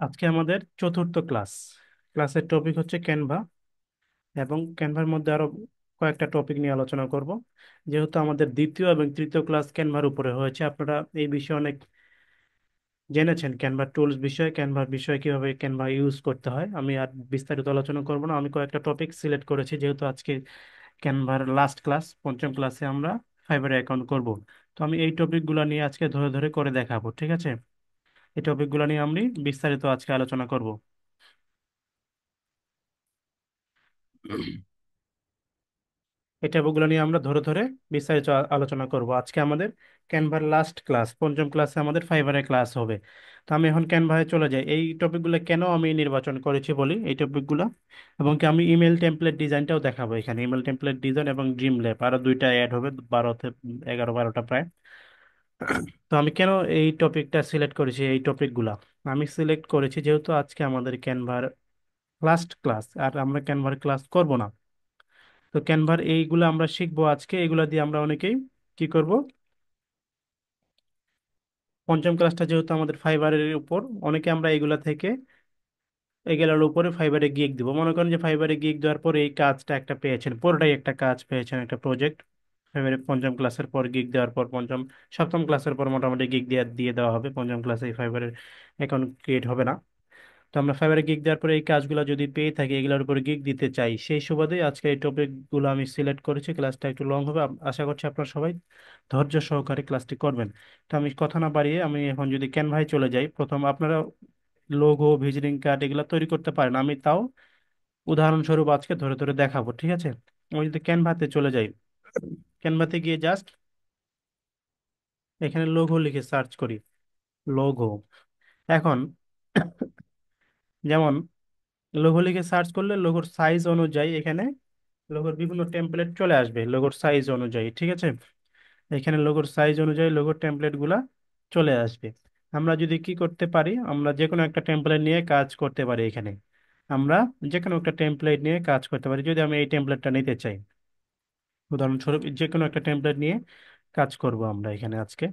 আজকে আমাদের চতুর্থ ক্লাসের টপিক হচ্ছে ক্যানভা। এবং ক্যানভার মধ্যে আরো কয়েকটা টপিক নিয়ে আলোচনা করব। যেহেতু আমাদের দ্বিতীয় এবং তৃতীয় ক্লাস ক্যানভার উপরে হয়েছে, আপনারা এই বিষয়ে অনেক জেনেছেন। ক্যানভা টুলস বিষয়ে, ক্যানভার বিষয়ে, কিভাবে ক্যানভা ইউজ করতে হয়। আমি আর বিস্তারিত আলোচনা করব না, আমি কয়েকটা টপিক সিলেক্ট করেছি। যেহেতু আজকে ক্যানভার লাস্ট ক্লাস, পঞ্চম ক্লাসে আমরা ফাইবারে অ্যাকাউন্ট করব। তো আমি এই টপিকগুলো নিয়ে আজকে ধরে ধরে করে দেখাবো, ঠিক আছে? এই টপিকগুলো নিয়ে আমি বিস্তারিত আজকে আলোচনা করব। এই টপিকগুলো নিয়ে আমরা ধরে ধরে বিস্তারিত আলোচনা করব। আজকে আমাদের ক্যানভার লাস্ট ক্লাস, পঞ্চম ক্লাসে আমাদের ফাইবারের ক্লাস হবে। তো আমি এখন ক্যানভায় চলে যাই। এই টপিকগুলো কেন আমি নির্বাচন করেছি বলি, এই টপিকগুলো। এবং কি আমি ইমেল টেমপ্লেট ডিজাইনটাও দেখাবো এখানে। ইমেল টেমপ্লেট ডিজাইন এবং ড্রিম ল্যাব আরো দুইটা অ্যাড হবে, 11 12টা প্রায়। তো আমি কেন এই টপিকটা সিলেক্ট করেছি, এই টপিকগুলা আমি সিলেক্ট করেছি যেহেতু আজকে আমাদের ক্যানভার লাস্ট ক্লাস, আর আমরা ক্যানভার ক্লাস করব না। তো ক্যানভার এইগুলো আমরা শিখবো আজকে। এগুলা দিয়ে আমরা অনেকেই কি করব, পঞ্চম ক্লাসটা যেহেতু আমাদের ফাইবারের উপর, অনেকে আমরা এগুলা থেকে এগুলোর উপরে ফাইবারে গিগ দিব। মনে করেন যে ফাইবারে গিগ দেওয়ার পর এই কাজটা একটা পেয়েছেন, পুরোটাই একটা কাজ পেয়েছেন, একটা প্রজেক্ট। ফাইবারে পঞ্চম ক্লাসের পর গিগ দেওয়ার পর, সপ্তম ক্লাসের পর মোটামুটি গিগ দিয়ে দিয়ে দেওয়া হবে। পঞ্চম ক্লাসে এই ফাইবারের অ্যাকাউন্ট ক্রিয়েট হবে না। তো আমরা ফাইবারে গিগ দেওয়ার পরে এই কাজগুলো যদি পেয়ে থাকি, এগুলোর উপরে গিগ দিতে চাই, সেই সুবাদে আজকে এই টপিকগুলো আমি সিলেক্ট করেছি। ক্লাসটা একটু লং হবে, আশা করছি আপনারা সবাই ধৈর্য সহকারে ক্লাসটি করবেন। তো আমি কথা না বাড়িয়ে আমি এখন যদি ক্যানভায় চলে যাই, প্রথম আপনারা লোগো, ভিজিটিং কার্ড এগুলো তৈরি করতে পারেন। আমি তাও উদাহরণস্বরূপ আজকে ধরে ধরে দেখাবো, ঠিক আছে? আমি যদি ক্যানভাতে চলে যাই, ক্যানভাতে গিয়ে জাস্ট এখানে লোগো লিখে সার্চ করি। লোগো, এখন যেমন লোগো লিখে সার্চ করলে লোগোর সাইজ অনুযায়ী এখানে লোগোর বিভিন্ন টেমপ্লেট চলে আসবে, লোগোর সাইজ অনুযায়ী, ঠিক আছে? এখানে লোগোর সাইজ অনুযায়ী লোগোর টেমপ্লেট গুলা চলে আসবে। আমরা যদি কি করতে পারি, আমরা যে কোনো একটা টেমপ্লেট নিয়ে কাজ করতে পারি এখানে। আমরা যে কোনো একটা টেমপ্লেট নিয়ে কাজ করতে পারি। যদি আমি এই টেমপ্লেটটা নিতে চাই, উদাহরণস্বরূপ যে কোনো একটা টেমপ্লেট নিয়ে কাজ করব আমরা এখানে আজকে।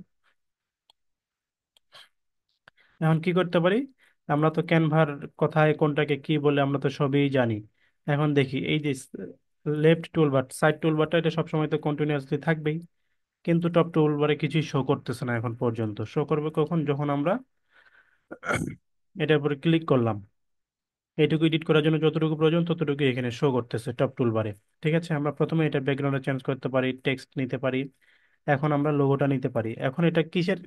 এখন কি করতে পারি, আমরা তো ক্যানভার কোথায় কোনটাকে কি বলে আমরা তো সবই জানি। এখন দেখি এই যে লেফট টুলবার, সাইড টুলবারটা, এটা সবসময় তো কন্টিনিউয়াসলি থাকবেই। কিন্তু টপ টুলবারে কিছুই শো করতেছে না এখন পর্যন্ত। শো করবে কখন, যখন আমরা এটার উপরে ক্লিক করলাম। এইটুকু এডিট করার জন্য যতটুকু প্রয়োজন ততটুকু এখানে শো করতেছে টপ টুলবারে, ঠিক আছে? আমরা প্রথমে এটা ব্যাকগ্রাউন্ডে চেঞ্জ করতে পারি, টেক্সট নিতে পারি। এখন আমরা লোগোটা নিতে পারি। এখন এটা কিসের,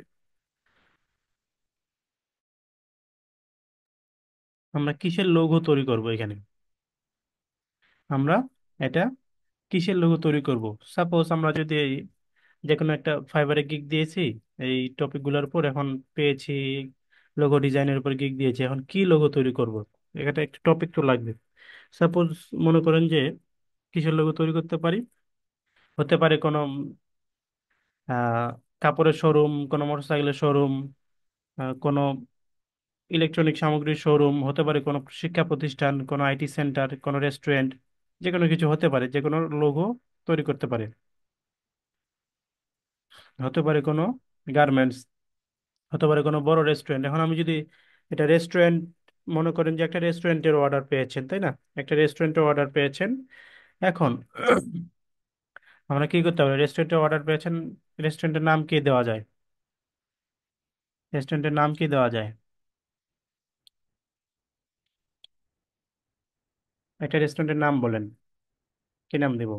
আমরা কিসের লোগো তৈরি করব এখানে, আমরা এটা কিসের লোগো তৈরি করব? সাপোজ আমরা যদি যে কোনো একটা ফাইবারে গিগ দিয়েছি এই টপিকগুলোর উপর, এখন পেয়েছি লোগো ডিজাইনের উপর গিগ দিয়েছি, এখন কি লোগো তৈরি করব? এটা একটা টপিক তো লাগবে। সাপোজ মনে করেন যে কিসের লোগো তৈরি করতে পারি, হতে পারে কোনো আহ কাপড়ের শোরুম, কোনো মোটরসাইকেলের শোরুম, কোনো ইলেকট্রনিক সামগ্রীর শোরুম, হতে পারে কোনো শিক্ষা প্রতিষ্ঠান, কোনো আইটি সেন্টার, কোনো রেস্টুরেন্ট। যে কোনো কিছু হতে পারে, যে কোনো লোগো তৈরি করতে পারে। হতে পারে কোনো গার্মেন্টস, হতে পারে কোনো বড় রেস্টুরেন্ট। এখন আমি যদি এটা রেস্টুরেন্ট, মনে করেন যে একটা রেস্টুরেন্টের অর্ডার পেয়েছেন, তাই না? একটা রেস্টুরেন্টের অর্ডার পেয়েছেন। এখন আমরা কি করতে হবে, রেস্টুরেন্টের অর্ডার পেয়েছেন, রেস্টুরেন্টের নাম কি দেওয়া যায়? রেস্টুরেন্টের নাম কি দেওয়া যায়? একটা রেস্টুরেন্টের নাম বলেন, কি নাম দিব?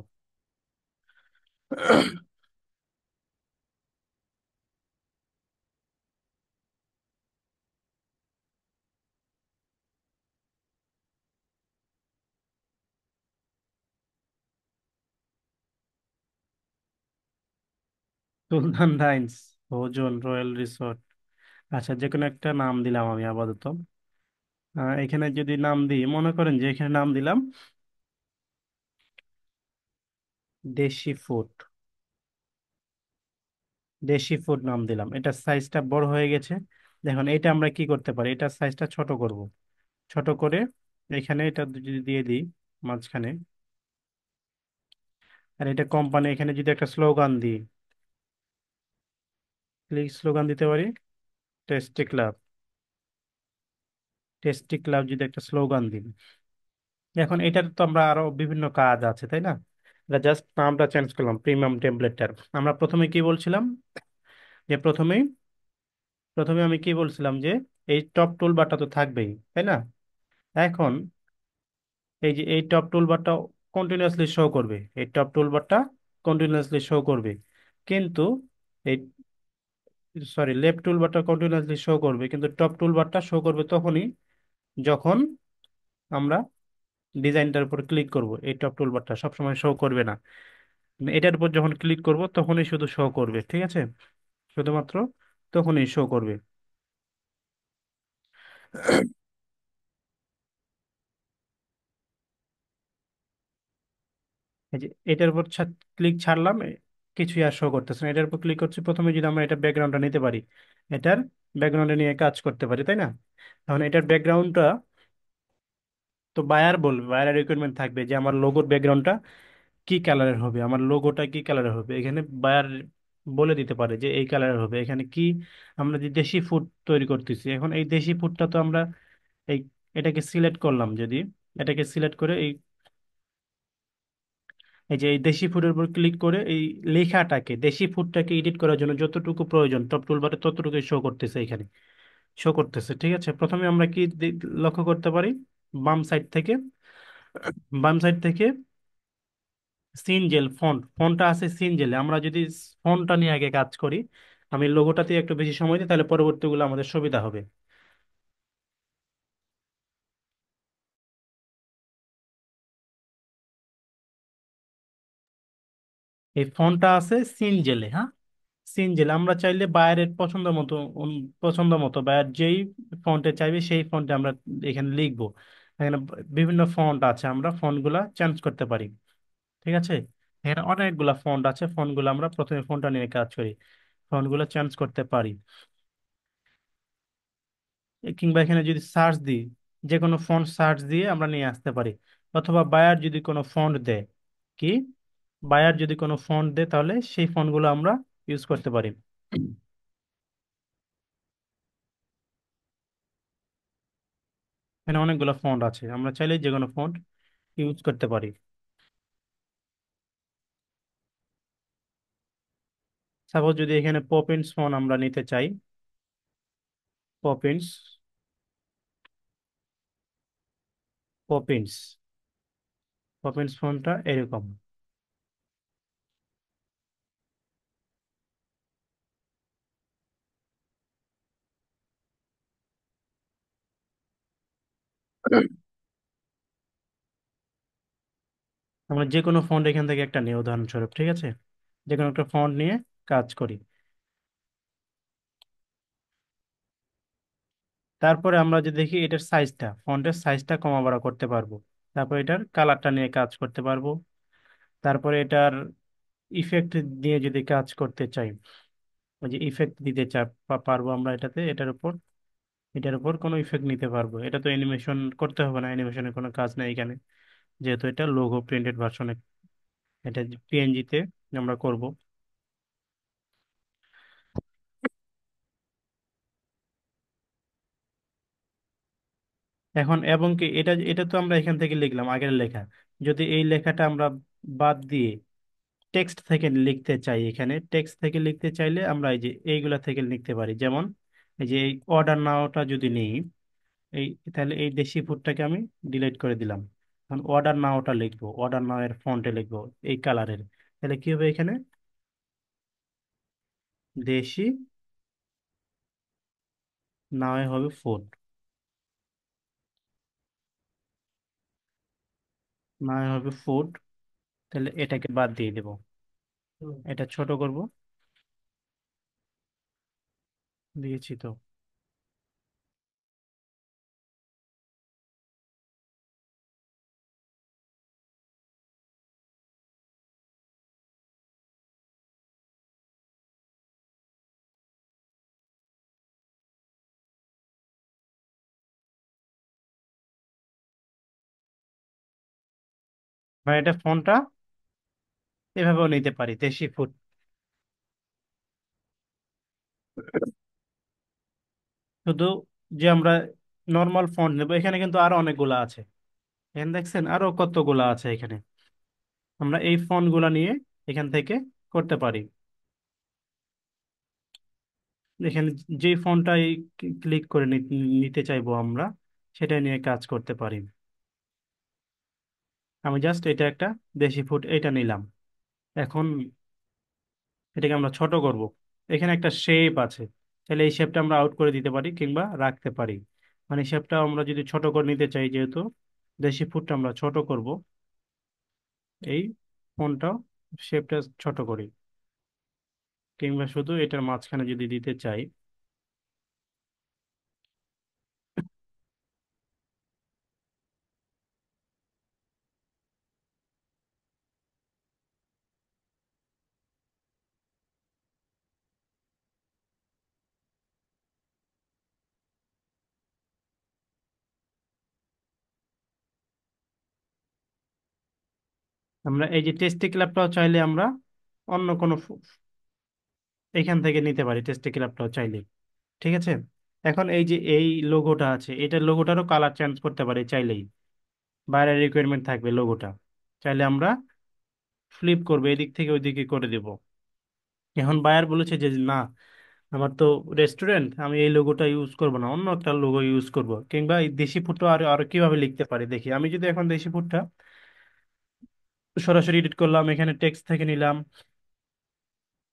সুলতান ডাইন্স, ভোজন, রয়্যাল রিসোর্ট। আচ্ছা, যে কোনো একটা নাম দিলাম আমি আপাতত। এখানে যদি নাম দিই, মনে করেন যে এখানে নাম দিলাম দেশি ফুড। দেশি ফুড নাম দিলাম, এটা সাইজটা বড় হয়ে গেছে। দেখুন এটা আমরা কি করতে পারি, এটা সাইজটা ছোট করব। ছোট করে এখানে এটা যদি দিয়ে দিই মাঝখানে, আর এটা কোম্পানি, এখানে যদি একটা স্লোগান দিই, স্লোগান দিতে পারি টেস্টি ক্লাব। টেস্টি ক্লাব যদি একটা স্লোগান দিই। এখন এটার তো আমরা আরো বিভিন্ন কাজ আছে, তাই না? এটা জাস্ট নামটা চেঞ্জ করলাম, প্রিমিয়াম টেমপ্লেটার। আমরা প্রথমে কি বলছিলাম, যে প্রথমে আমি কি বলছিলাম যে এই টপ টুল বারটা তো থাকবেই, তাই না? এখন এই যে এই টপ টুল বারটা কন্টিনিউয়াসলি শো করবে, এই টপ টুল বারটা কন্টিনিউয়াসলি শো করবে, কিন্তু এই, সরি, লেফট টুল বারটা কন্টিনিউয়াসলি শো করবে, কিন্তু টপ টুল বারটা শো করবে তখনই যখন আমরা ডিজাইনটার উপর ক্লিক করব। এই টপ টুল বারটা সবসময় শো করবে না, এটার উপর যখন ক্লিক করব তখনই শুধু শো করবে, ঠিক আছে? শুধুমাত্র তখনই শো করবে। এই যে এটার উপর ক্লিক ছাড়লাম, কিছুই আর শো করতেছে না। এটার উপর ক্লিক করছি, প্রথমে যদি আমরা এটা ব্যাকগ্রাউন্ডটা নিতে পারি, এটার ব্যাকগ্রাউন্ডে নিয়ে কাজ করতে পারি, তাই না? এখন এটার ব্যাকগ্রাউন্ডটা তো বায়ার বলবে, বায়ার রিকোয়ারমেন্ট থাকবে যে আমার লোগোর ব্যাকগ্রাউন্ডটা কি কালারের হবে, আমার লোগোটা কি কালারের হবে। এখানে বায়ার বলে দিতে পারে যে এই কালারের হবে। এখানে কি, আমরা যে দেশি ফুড তৈরি করতেছি, এখন এই দেশি ফুডটা তো আমরা এই, এটাকে সিলেক্ট করলাম, যদি এটাকে সিলেক্ট করে এই, এই যে এই দেশি ফুডের উপর ক্লিক করে এই লেখাটাকে, দেশি ফুডটাকে এডিট করার জন্য যতটুকু প্রয়োজন টপ টুলবারে ততটুকু শো করতেছে, এখানে শো করতেছে, ঠিক আছে? প্রথমে আমরা কি লক্ষ্য করতে পারি, বাম সাইড থেকে, বাম সাইড থেকে সিনজেল ফন্টটা আছে সিনজেলে। আমরা যদি ফন্টটা নিয়ে আগে কাজ করি, আমি লোগোটাতে একটু বেশি সময় দিই, তাহলে পরবর্তীগুলো আমাদের সুবিধা হবে। এই ফন্টটা আছে সিনজেলে, হ্যাঁ, সিনজেল। আমরা চাইলে বায়ারের পছন্দ মতো, পছন্দ মতো বায়ার যেই ফন্টে চাইবে সেই ফন্টে আমরা এখানে লিখবো। এখানে বিভিন্ন ফন্ট আছে, আমরা ফন্টগুলা চেঞ্জ করতে পারি, ঠিক আছে? এখানে অনেকগুলা ফন্ট আছে, ফন্টগুলো আমরা প্রথমে ফোনটা নিয়ে কাজ করি, ফন্টগুলো চেঞ্জ করতে পারি। কিংবা এখানে যদি সার্চ দিই, যে কোনো ফন্ট সার্চ দিয়ে আমরা নিয়ে আসতে পারি। অথবা বায়ার যদি কোনো ফন্ট দেয়, কি, বায়ার যদি কোনো ফন্ট দেয় তাহলে সেই ফন্টগুলো আমরা ইউজ করতে পারি। এখানে অনেকগুলো ফন্ট আছে, আমরা চাইলে যে কোনো ফন্ট ইউজ করতে পারি। সাপোজ যদি এখানে পপিন্স ফন্ট আমরা নিতে চাই, পপিন্স, পপিন্স, পপিন্স ফন্টটা এরকম। আমরা যে কোনো ফন্ট এখান থেকে একটা নিয়ে, উদাহরণস্বরূপ, ঠিক আছে, যে কোনো একটা ফন্ট নিয়ে কাজ করি। তারপরে আমরা যদি দেখি এটার সাইজটা, ফন্টের সাইজটা কমা বাড়া করতে পারবো। তারপর এটার কালারটা নিয়ে কাজ করতে পারবো। তারপরে এটার ইফেক্ট দিয়ে যদি কাজ করতে চাই, ওই যে ইফেক্ট দিতে চাই, পারবো আমরা এটাতে, এটার উপর কোনো ইফেক্ট নিতে পারবো। এটা তো অ্যানিমেশন করতে হবে না, অ্যানিমেশনের কোনো কাজ নেই এখানে, যেহেতু এটা লোগো প্রিন্টেড ভার্সনে, এটা পিএনজি তে আমরা করব। এখন এবং কি এটা, এটা তো আমরা এখান থেকে লিখলাম আগের লেখা। যদি এই লেখাটা আমরা বাদ দিয়ে টেক্সট থেকে লিখতে চাই, এখানে টেক্সট থেকে লিখতে চাইলে আমরা এই যে এইগুলা থেকে লিখতে পারি। যেমন এই যে এই অর্ডার নাওটা যদি নিই, এই, তাহলে এই দেশি ফুডটাকে আমি ডিলিট করে দিলাম। এখন অর্ডার নাওটা লিখবো, অর্ডার নাও এর ফন্টে লিখবো এই কালারের। তাহলে কি হবে এখানে, দেশি নাও হবে ফুড, নাও হবে ফুড। তাহলে এটাকে বাদ দিয়ে দেবো, এটা ছোট করব, দিয়েছি তো। বা এটা ফন্টটা এভাবেও নিতে পারি, দেশি ফুড। শুধু যে আমরা নর্মাল ফন্ট নেব, এখানে কিন্তু আরো অনেকগুলো আছে। এখানে দেখছেন আরো কতগুলো আছে এখানে। আমরা এই ফন্ট গুলা নিয়ে এখান থেকে করতে পারি। এখানে যে ফন্টটাই ক্লিক করে নিতে চাইবো আমরা, সেটা নিয়ে কাজ করতে পারি। আমি জাস্ট এটা একটা দেশি ফুট এটা নিলাম। এখন এটাকে আমরা ছোট করব। এখানে একটা শেপ আছে, তাহলে এই শেপটা আমরা আউট করে দিতে পারি কিংবা রাখতে পারি। মানে শেপটা আমরা যদি ছোট করে নিতে চাই, যেহেতু দেশি ফুটটা আমরা ছোট করব, এই ফোনটাও শেপটা ছোট করি। কিংবা শুধু এটার মাঝখানে যদি দিতে চাই, আমরা এই যে টেস্টিকুলারটাও চাইলে আমরা অন্য কোনো এখান থেকে নিতে পারি, টেস্টিকুলারটাও চাইলে। ঠিক আছে। এখন এই যে এই লোগোটা আছে, এটার লোগোটারও কালার চেঞ্জ করতে পারি চাইলেই। বাইরের রিকোয়ারমেন্ট থাকবে লোগোটা, চাইলে আমরা ফ্লিপ করবো, এদিক থেকে ওইদিকে করে দেব। এখন বায়ার বলেছে যে না, আমার তো রেস্টুরেন্ট, আমি এই লোগোটা ইউজ করব না, অন্য একটা লোগো ইউজ করব। কিংবা এই দেশি ফুডটা আরো আরো কিভাবে লিখতে পারি দেখি। আমি যদি এখন দেশি ফুডটা সরাসরি এডিট করলাম, এখানে টেক্সট থেকে নিলাম।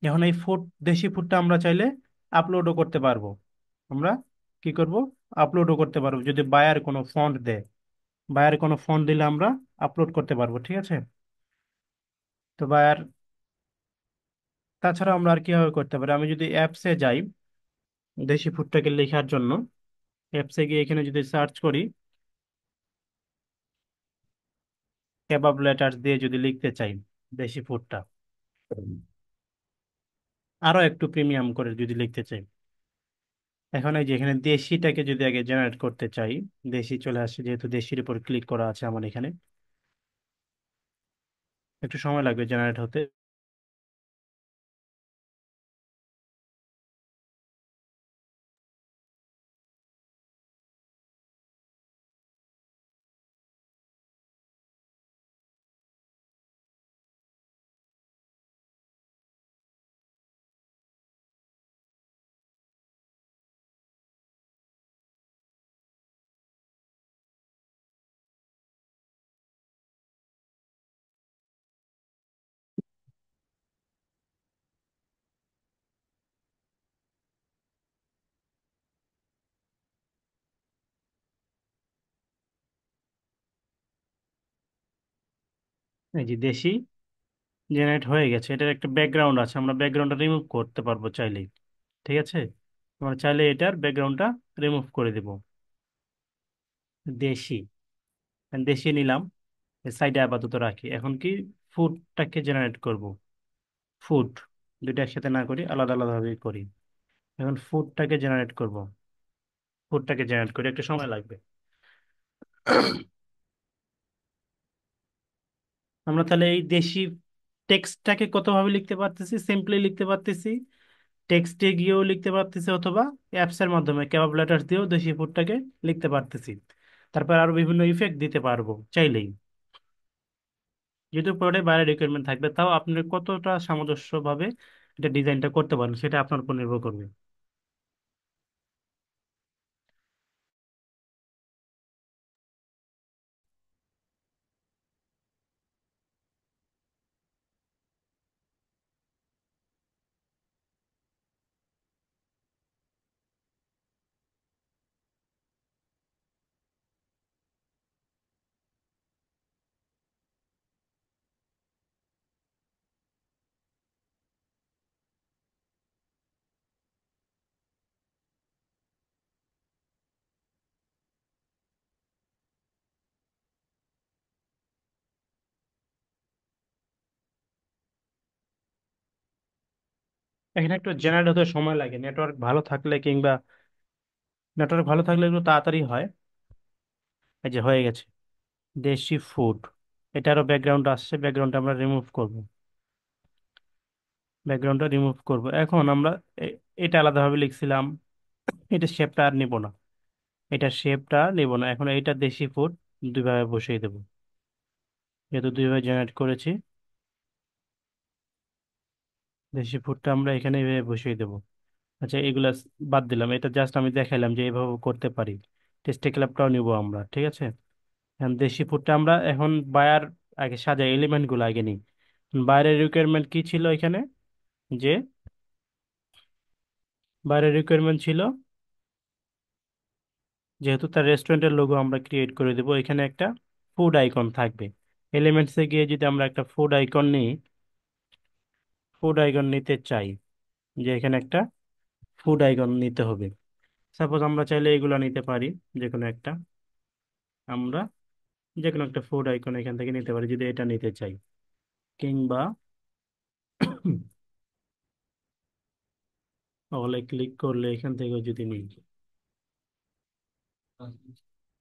এখন এই ফুড, দেশি ফুডটা আমরা চাইলে আপলোডও করতে পারবো। আমরা কি করব, আপলোডও করতে পারবো যদি বায়ার কোনো ফন্ট দেয়। বায়ার কোনো ফন্ট দিলে আমরা আপলোড করতে পারবো। ঠিক আছে। তো বায়ার, তাছাড়া আমরা আর কিভাবে করতে পারি, আমি যদি অ্যাপসে যাই দেশি ফুডটাকে লেখার জন্য, অ্যাপসে গিয়ে এখানে যদি সার্চ করি কেবাব লেটার্স দিয়ে যদি লিখতে চাই দেশি ফুডটা, আরো একটু প্রিমিয়াম করে যদি লিখতে চাই, এখন এই যে এখানে দেশিটাকে যদি আগে জেনারেট করতে চাই, দেশি চলে আসে, যেহেতু দেশির উপর ক্লিক করা আছে আমার এখানে, একটু সময় লাগবে জেনারেট হতে। এই যে দেশি জেনারেট হয়ে গেছে, এটার একটা ব্যাকগ্রাউন্ড আছে, আমরা ব্যাকগ্রাউন্ডটা রিমুভ করতে পারবো চাইলেই। ঠিক আছে। আমরা চাইলে এটার ব্যাকগ্রাউন্ডটা রিমুভ করে দেব। দেশি, দেশি নিলাম, সাইডে আপাতত রাখি। এখন কি, ফুডটাকে জেনারেট করব। ফুড, দুইটা একসাথে না করি, আলাদা আলাদা ভাবে করি। এখন ফুডটাকে জেনারেট করব। ফুডটাকে জেনারেট করি, একটু সময় লাগবে। আমরা তাহলে এই দেশি টেক্সটটাকে কতভাবে লিখতে পারতেছি, সিম্পলি লিখতে পারতেছি, টেক্সটে গিয়েও লিখতে পারতেছি, অথবা অ্যাপসের মাধ্যমে ক্যাপ লেটার দিয়েও দেশি ফুডটাকে লিখতে পারতেছি। তারপর আরো বিভিন্ন ইফেক্ট দিতে পারবো চাইলেই, যেহেতু পুরোটাই বাইরে রিকোয়ারমেন্ট থাকবে। তাও আপনি কতটা সামঞ্জস্যভাবে এটা ডিজাইনটা করতে পারেন সেটা আপনার উপর নির্ভর করবে। এখানে একটু জেনারেট হতে সময় লাগে, নেটওয়ার্ক ভালো থাকলে কিংবা নেটওয়ার্ক ভালো থাকলে একটু তাড়াতাড়ি হয়। এই যে হয়ে গেছে দেশি ফুড। এটারও ব্যাকগ্রাউন্ড আসছে, ব্যাকগ্রাউন্ডটা আমরা রিমুভ করব। ব্যাকগ্রাউন্ডটা রিমুভ করব। এখন আমরা এটা আলাদাভাবে লিখছিলাম, এটা শেপটা আর নিব না। এটা শেপটা নেব না এখন, এইটা দেশি ফুড দুইভাবে বসিয়ে দেবো। যেহেতু দুইভাবে জেনারেট করেছি, দেশি ফুডটা আমরা এখানে এইভাবে বসিয়ে দেবো। আচ্ছা, এগুলা বাদ দিলাম, এটা জাস্ট আমি দেখাইলাম যে এইভাবে করতে পারি। টেস্টি ক্লাবটাও নিব আমরা, ঠিক আছে। এখন দেশি ফুডটা আমরা এখন বায়ার আগে সাজাই, এলিমেন্ট গুলো আগে নিই। বাইরের রিকোয়ারমেন্ট কি ছিল এখানে, যে বাইরের রিকোয়ারমেন্ট ছিল, যেহেতু তার রেস্টুরেন্টের লোগো আমরা ক্রিয়েট করে দেবো, এখানে একটা ফুড আইকন থাকবে। এলিমেন্টসে গিয়ে যদি আমরা একটা ফুড আইকন নিই, ফুড আইকন নিতে চাই, যে এখানে একটা ফুড আইকন নিতে হবে। সাপোজ আমরা চাইলে এগুলো নিতে পারি, যে কোনো একটা, আমরা যে কোনো একটা ফুড আইকন এখান থেকে নিতে পারি যদি এটা নিতে চাই। কিংবা হলে ক্লিক করলে এখান থেকে যদি নিই,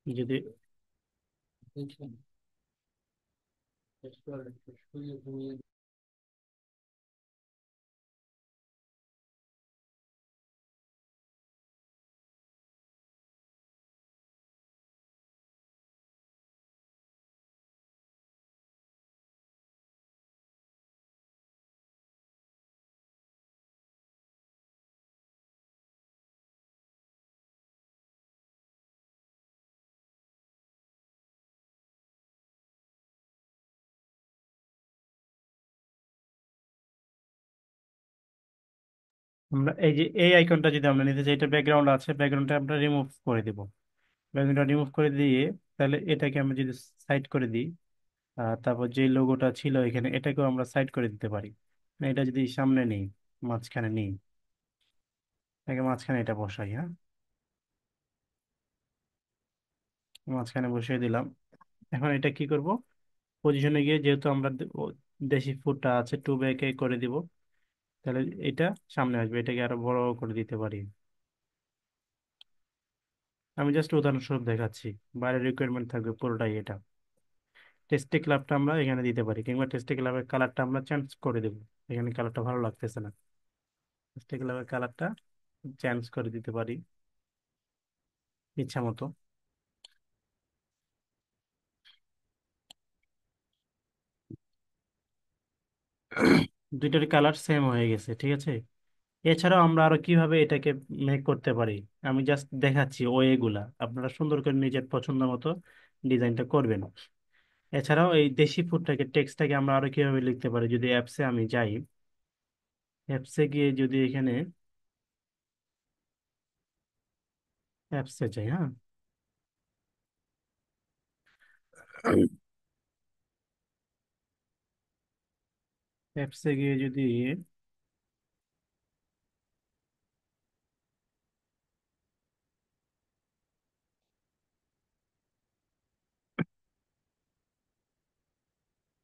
যদি আমরা এই যে এই আইকনটা যদি আমরা নিতে চাই, এটা ব্যাকগ্রাউন্ড আছে, ব্যাকগ্রাউন্ডটা আমরা রিমুভ করে দিব। ব্যাকগ্রাউন্ডটা রিমুভ করে দিয়ে তাহলে এটাকে আমরা যদি সাইড করে দিই, তারপর যে লোগোটা ছিল এখানে এটাকেও আমরা সাইড করে দিতে পারি। না, এটা যদি সামনে নেই, মাঝখানে নেই, এটাকে মাঝখানে এটা বসাই, হ্যাঁ, মাঝখানে বসিয়ে দিলাম। এখন এটা কি করব, পজিশনে গিয়ে যেহেতু আমরা দেশি ফুডটা আছে, টু ব্যাকে করে দিব, তাহলে এটা সামনে আসবে, এটাকে আরো বড় করে দিতে পারি। আমি জাস্ট উদাহরণস্বরূপ দেখাচ্ছি, বাইরের রিকোয়ারমেন্ট থাকবে পুরোটাই এটা। টেস্টি ক্লাবটা আমরা এখানে দিতে পারি, কিংবা টেস্টি ক্লাবের কালারটা আমরা চেঞ্জ করে দেবো। এখানে কালারটা ভালো লাগতেছে না, টেস্টি ক্লাবের কালারটা চেঞ্জ করে দিতে পারি ইচ্ছা মতো। দুইটার কালার সেম হয়ে গেছে, ঠিক আছে। এছাড়াও আমরা আরো কিভাবে এটাকে মেক করতে পারি, আমি জাস্ট দেখাচ্ছি ওয়ে গুলা, আপনারা সুন্দর করে নিজের পছন্দ মতো ডিজাইনটা করবেন। এছাড়াও এই দেশি ফুডটাকে, টেক্সটটাকে আমরা আরো কিভাবে লিখতে পারি, যদি অ্যাপসে আমি যাই, অ্যাপসে গিয়ে যদি এখানে অ্যাপসে যাই, হ্যাঁ, অ্যাপসে গিয়ে যদি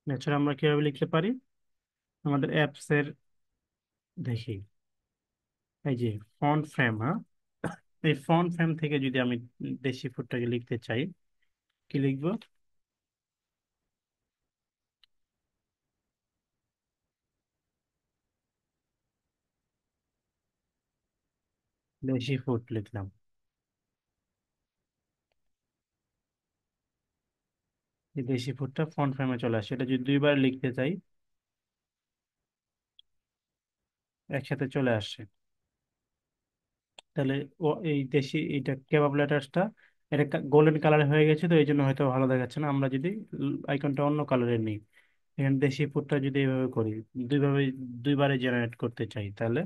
এছাড়া আমরা কিভাবে লিখতে পারি, আমাদের অ্যাপসের দেখি, এই যে ফন্ট ফ্রেম, হ্যাঁ, এই ফন্ট ফ্রেম থেকে যদি আমি দেশি ফুডটাকে লিখতে চাই, কি লিখবো, দেশি ফুড লিখলাম। এই দেশি ফুডটা ফন্ট ফ্রেমে চলে আসে, এটা যদি দুইবার লিখতে চাই একসাথে চলে আসছে। তাহলে ও এই দেশি এইটা কেবাব লেটার্সটা, এটা গোল্ডেন কালার হয়ে গেছে, তো এই জন্য হয়তো ভালো দেখাচ্ছে না। আমরা যদি আইকনটা অন্য কালারের নিই, এখানে দেশি ফুডটা যদি এইভাবে করি, দুইভাবে দুইবারে জেনারেট করতে চাই, তাহলে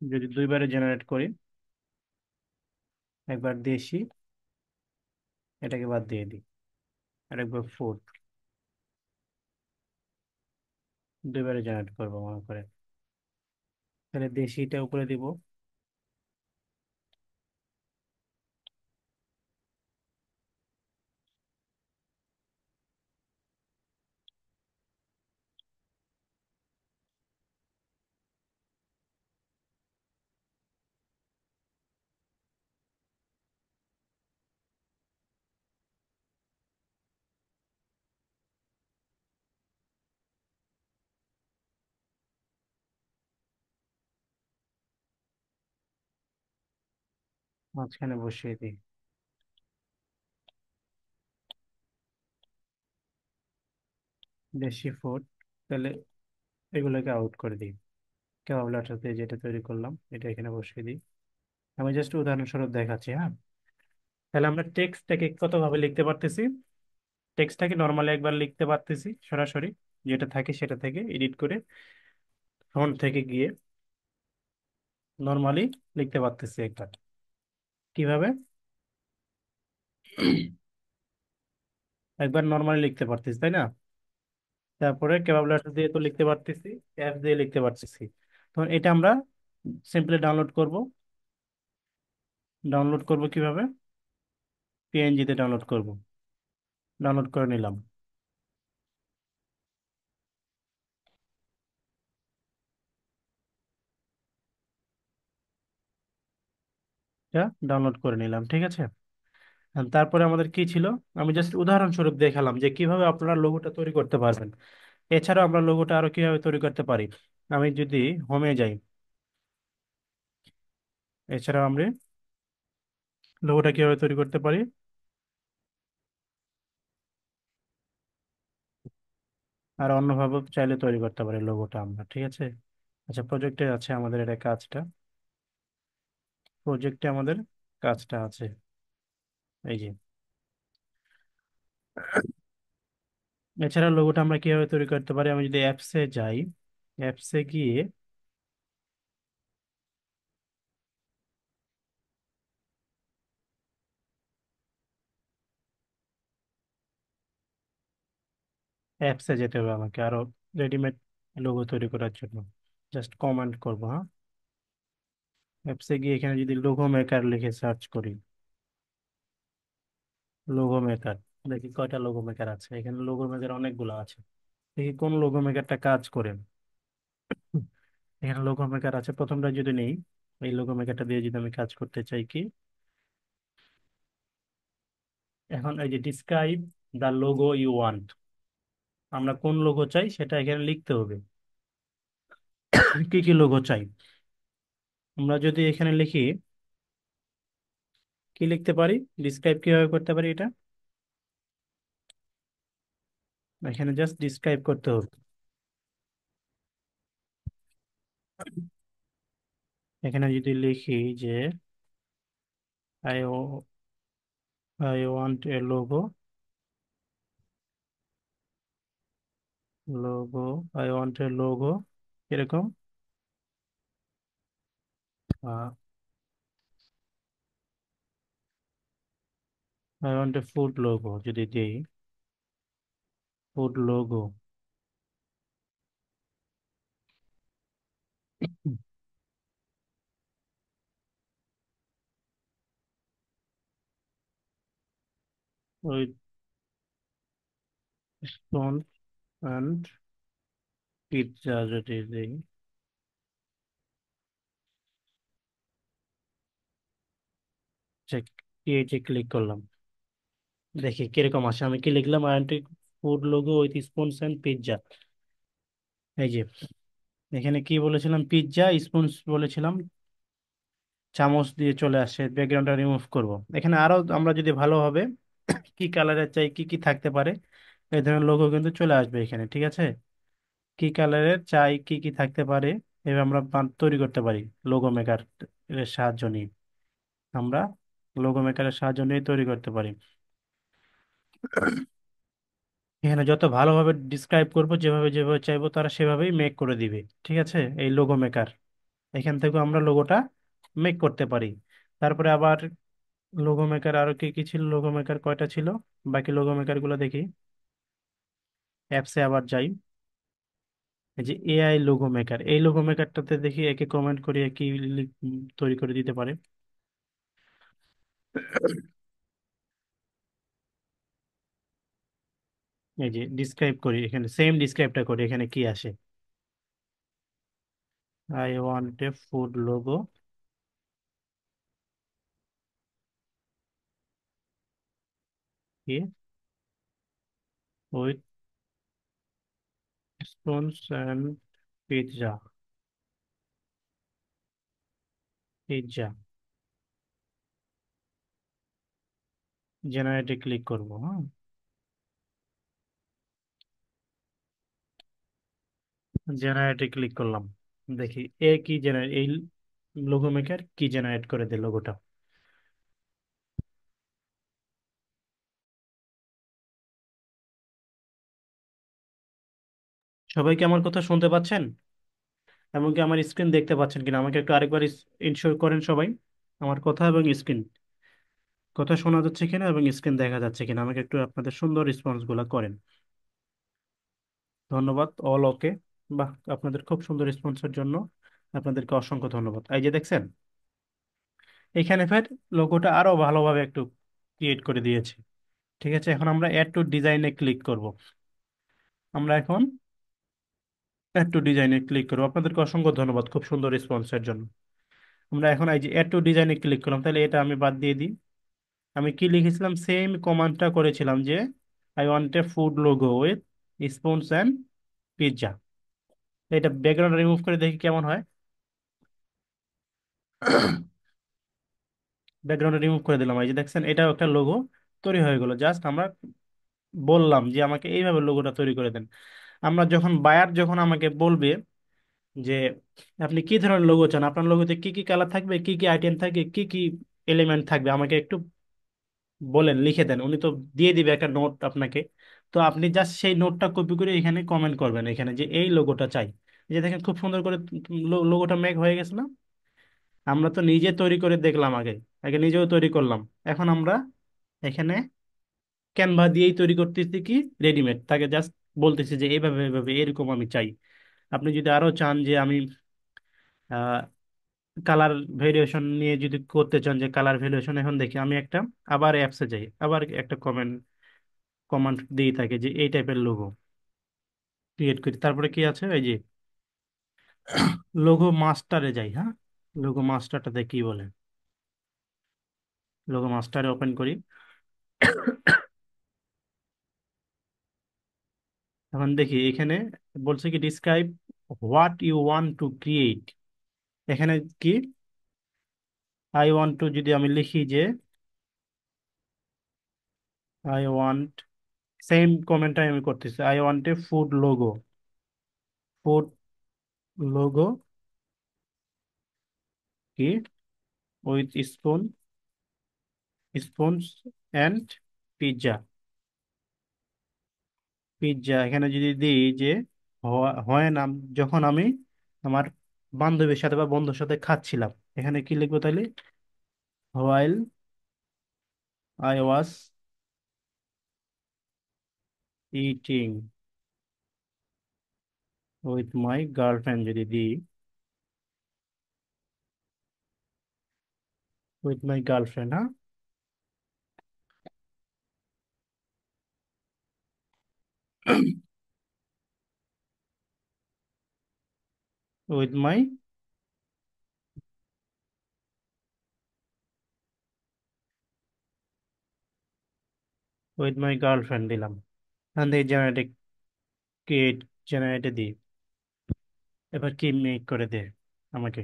যদি দুইবারে জেনারেট করি, একবার দেশি, এটাকে বাদ দিয়ে দিই, আর একবার ফুড, দুইবারে জেনারেট করবো মনে করে, তাহলে দেশিটা উপরে দিব। মাঝখানে বসিয়ে দিই। দেশি ফুড, তাহলে এগুলোকে আউট করে দিই। কেবাব লাটা দিয়ে যেটা তৈরি করলাম এটা এখানে বসিয়ে দিই। আমি জাস্ট উদাহরণস্বরূপ দেখাচ্ছি, হ্যাঁ। তাহলে আমরা টেক্সটটাকে কতভাবে লিখতে পারতেছি। টেক্সটটাকে নর্মালি একবার লিখতে পারতেছি সরাসরি, যেটা থাকে সেটা থেকে এডিট করে ফ্রন্ট থেকে গিয়ে নর্মালি লিখতে পারতেছি একবার। কিভাবে? একবার নর্মালি লিখতে পারতেছি, তাই না? তারপরে কেবাব লেটার দিয়ে তো লিখতে পারতেছি, অ্যাপ দিয়ে লিখতে পারতেছি। তখন এটা আমরা সিম্পলি ডাউনলোড করব। ডাউনলোড করব কিভাবে? পিএনজি তে ডাউনলোড করব। ডাউনলোড করে নিলাম। এটা ডাউনলোড করে নিলাম, ঠিক আছে। আর তারপরে আমাদের কি ছিল, আমি জাস্ট উদাহরণস্বরূপ দেখালাম যে কিভাবে আপনারা লোগোটা তৈরি করতে পারবেন। এছাড়াও আমরা লোগোটা আরো কিভাবে তৈরি করতে পারি। আমি যদি হোমে যাই, এছাড়াও আমরা লোগোটা কিভাবে তৈরি করতে পারি, আর অন্যভাবে চাইলে তৈরি করতে পারি লোগোটা আমরা, ঠিক আছে। আচ্ছা, প্রজেক্টে আছে আমাদের এটা কাজটা। প্রজেক্টে আমাদের কাজটা আছে, এই যে। এছাড়া লোগোটা আমরা কিভাবে তৈরি করতে পারি, আমি যদি অ্যাপসে যাই, অ্যাপসে গিয়ে অ্যাপসে যেতে হবে আমাকে আরো রেডিমেড লোগো তৈরি করার জন্য। জাস্ট কমান্ড করবো, হ্যাঁ। অ্যাপসে গিয়ে এখানে যদি লোগো মেকার লিখে সার্চ করি, লোগো মেকার, দেখি কয়টা লোগো মেকার আছে। এখানে লোগো মেকার অনেকগুলো আছে। দেখি কোন লোগো মেকারটা কাজ করে। হুম, এখানে লোগো মেকার আছে, প্রথমটা যদি নেই, এই লোগো মেকারটা দিয়ে যদি আমি কাজ করতে চাই কি, এখন এই যে describe the logo you want, আমরা কোন লোগো চাই সেটা এখানে লিখতে হবে। কি কি লোগো চাই, আমরা যদি এখানে লিখি, কি লিখতে পারি, ডিসক্রাইব কিভাবে করতে পারি এটা, এখানে জাস্ট ডিসক্রাইব করতে হবে। এখানে যদি লিখি যে I I want a logo, logo, I want a logo, এরকম I want a food logo যদি দিই, food logo, with stone and pizza যদি দিই, চেক, ক্রিয়েটে ক্লিক করলাম, দেখি কিরকম আসে। আমি কি লিখলাম, I want a food logo with spoons and pizza, এই যে। এখানে কি বলেছিলাম, পিৎজা, স্পুনস বলেছিলাম, চামচ দিয়ে চলে আসে। ব্যাকগ্রাউন্ডটা রিমুভ করব। এখানে আরো আমরা যদি ভালোভাবে কি কালারের চাই, কি কি থাকতে পারে, এই ধরনের লোগো কিন্তু চলে আসবে এখানে, ঠিক আছে। কি কালারের চাই, কি কি থাকতে পারে, এভাবে আমরা তৈরি করতে পারি লোগো মেকার এর সাহায্য নিয়ে। আমরা লোগো মেকারের সাহায্য নিয়ে তৈরি করতে পারি। এখানে যত ভালোভাবে ডিসক্রাইব করব, যেভাবে যেভাবে চাইবো তারা সেভাবেই মেক করে দিবে, ঠিক আছে। এই লোগো মেকার, এখান থেকে আমরা লোগোটা মেক করতে পারি। তারপরে আবার লোগো মেকার আরো কি কি ছিল, লোগো মেকার কয়টা ছিল, বাকি লোগো মেকার গুলো দেখি। অ্যাপসে আবার যাই, এই যে এআই লোগো মেকার, এই লোগো মেকারটাতে দেখি একে কমেন্ট করিয়ে কি তৈরি করে দিতে পারে। এই যে ডিসক্রাইব করি, এখানে সেম ডিসক্রাইবটা করি, এখানে কি আসে, I want a food logo with spoons and pizza, pizza, জেনারেটে ক্লিক করব, হ্যাঁ। জেনারেটে ক্লিক করলাম। দেখি এ কি জেনারেট, এই লোগো মেকার কি জেনারেট করে দেয় লোগোটা। সবাই কি আমার কথা শুনতে পাচ্ছেন? এমনকি আমার স্ক্রিন দেখতে পাচ্ছেন কিনা আমাকে একটু আরেকবার ইনশিওর করেন সবাই। আমার কথা এবং স্ক্রিন, কথা শোনা যাচ্ছে কিনা এবং স্ক্রিন দেখা যাচ্ছে কিনা আমাকে একটু আপনাদের সুন্দর রেসপন্স গুলা করেন। ধন্যবাদ, অল ওকে। বাহ, আপনাদের খুব সুন্দর রেসপন্সের জন্য আপনাদেরকে অসংখ্য ধন্যবাদ। এই যে দেখছেন, এখানে ফের লোগোটা আরো ভালোভাবে একটু ক্রিয়েট করে দিয়েছি। ঠিক আছে, এখন আমরা অ্যাড টু ডিজাইনে ক্লিক করব। আমরা এখন অ্যাড টু ডিজাইনে ক্লিক করবো। আপনাদেরকে অসংখ্য ধন্যবাদ খুব সুন্দর রেসপন্সের জন্য। আমরা এখন এই যে অ্যাড টু ডিজাইনে ক্লিক করলাম, তাহলে এটা আমি বাদ দিয়ে দিই। আমি কি লিখেছিলাম, সেম কমান্ডটা করেছিলাম যে I want a food logo with spoons and pizza. এটা ব্যাকগ্রাউন্ড রিমুভ করে দেখি কেমন হয়। ব্যাকগ্রাউন্ড রিমুভ করে দিলাম, এই যে দেখছেন এটাও একটা লোগো তৈরি হয়ে গেল। জাস্ট আমরা বললাম যে আমাকে এইভাবে লোগোটা তৈরি করে দেন। আমরা যখন বায়ার যখন আমাকে বলবে যে আপনি কি ধরনের লোগো চান, আপনার লোগোতে কি কি কালার থাকবে, কি কি আইটেম থাকবে, কি কি এলিমেন্ট থাকবে, আমাকে একটু বলেন, লিখে দেন। উনি তো দিয়ে দিবে একটা নোট আপনাকে। তো আপনি জাস্ট সেই নোটটা কপি করে এখানে কমেন্ট করবেন, এখানে যে এই লোগোটা চাই। এই যে দেখেন খুব সুন্দর করে লোগোটা মেক হয়ে গেছে না? আমরা তো নিজে তৈরি করে দেখলাম আগে, আগে নিজেও তৈরি করলাম। এখন আমরা এখানে ক্যানভা দিয়েই তৈরি করতেছি কি, রেডিমেড, তাকে জাস্ট বলতেছি যে এইভাবে এইভাবে এরকম আমি চাই। আপনি যদি আরো চান যে আমি কালার ভেরিয়েশন নিয়ে যদি করতে চান, যে কালার ভেরিয়েশন, এখন দেখি আমি একটা আবার অ্যাপসে যাই, আবার একটা কমান্ড দিয়ে থাকে যে এই টাইপের লোগো ক্রিয়েট করি। তারপরে কি আছে, এই যে লোগো মাস্টারে যাই, হ্যাঁ। লোগো মাস্টারটাতে কি বলে, লোগো মাস্টারে ওপেন করি। এখন দেখি এখানে বলছে কি describe what you want to create. এখানে কি আই ওয়ান্ট টু যদি আমি লিখি যে আই ওয়ান্ট, সেম কমেন্টটাই আমি করতেছি, I want a food logo, food logo কি with spoons and pizza. Pizza এখানে যদি দিই যে হয় না, যখন আমি আমার বান্ধবীর সাথে বা বন্ধুর সাথে খাচ্ছিলাম, এখানে কি লিখবো তাহলে, while I was eating with my girlfriend যদি দিই, উইথ মাই গার্লফ্রেন্ড, হ্যাঁ। With my with my girlfriend দিলাম। এখান থেকে জেনারেটে ক্রিয়েট, জেনারেটে দিই। এবার কি মেক করে দে আমাকে।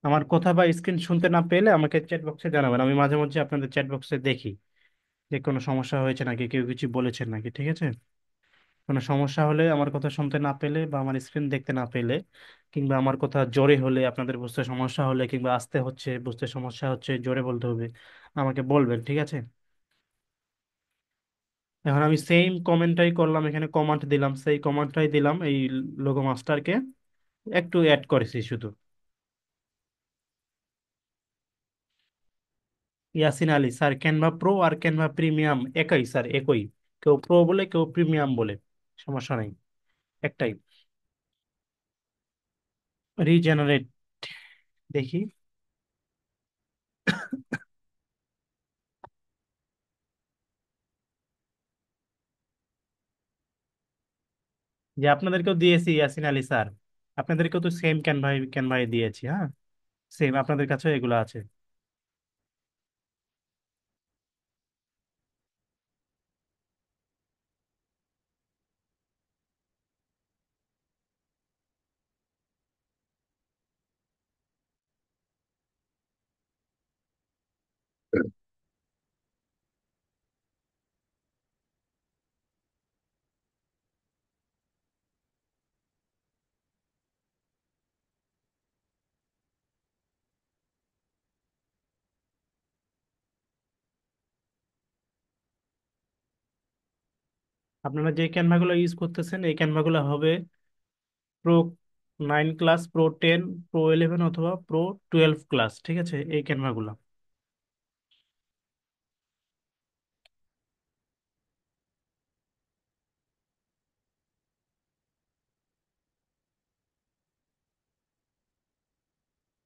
আমার কথা বা স্ক্রিন শুনতে না পেলে আমাকে চ্যাট বক্সে জানাবেন, আমি মাঝে মাঝে আপনাদের চ্যাট বক্সে দেখি যে কোনো সমস্যা হয়েছে নাকি, কেউ কিছু বলেছেন নাকি। ঠিক আছে, কোনো সমস্যা হলে, আমার কথা শুনতে না পেলে বা আমার স্ক্রিন দেখতে না পেলে, কিংবা আমার কথা জোরে হলে, আপনাদের বুঝতে সমস্যা হলে, কিংবা আসতে হচ্ছে বুঝতে সমস্যা হচ্ছে, জোরে বলতে হবে, আমাকে বলবেন। ঠিক আছে, এখন আমি সেম কমেন্টটাই করলাম, এখানে কমান্ড দিলাম, সেই কমান্ডটাই দিলাম এই লোগো মাস্টারকে, একটু অ্যাড করেছি শুধু। Yasin Ali sir, Canva pro আর ক্যানভা প্রিমিয়াম একই স্যার, একই। কেউ প্রো বলে, কেউ প্রিমিয়াম বলে, সমস্যা নাই, একটাই। রিজেনারেট দেখি। যে আপনাদেরকেও দিয়েছি ইয়াসিন আলী স্যার, আপনাদেরকেও তো সেম ক্যানভাই ক্যানভাই দিয়েছি, হ্যাঁ। সেম আপনাদের কাছে এগুলো আছে। আপনারা যে ক্যানভাগুলো ইউজ করতেছেন এই ক্যানভাগুলো হবে প্রো 9 ক্লাস, প্রো 10, প্রো 11 অথবা প্রো 12 ক্লাস, ঠিক আছে, এই ক্যানভাগুলো।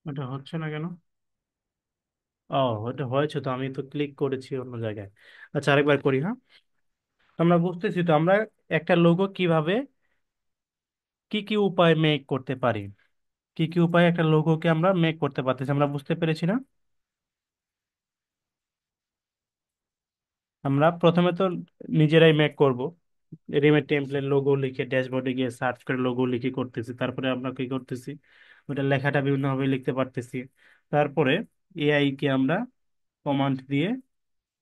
এটা হচ্ছে না কেন? ও, এটা হয়েছে তো, আমি তো ক্লিক করেছি অন্য জায়গায়। আচ্ছা, আরেকবার করি, হ্যাঁ। আমরা বুঝতেছি তো আমরা একটা লোগো কিভাবে, কি কি উপায় মেক করতে পারি, কি কি উপায়ে একটা লোগোকে আমরা মেক করতে পারতেছি, আমরা বুঝতে পেরেছি না? আমরা প্রথমে তো নিজেরাই মেক করব, রেডিমেড টেমপ্লেট লোগো লিখে ড্যাশবোর্ডে গিয়ে সার্চ করে লোগো লিখে করতেছি, তারপরে আমরা কি করতেছি, ওটা লেখাটা বিভিন্নভাবে লিখতে পারতেছি। তারপরে এআই কে আমরা কমান্ড দিয়ে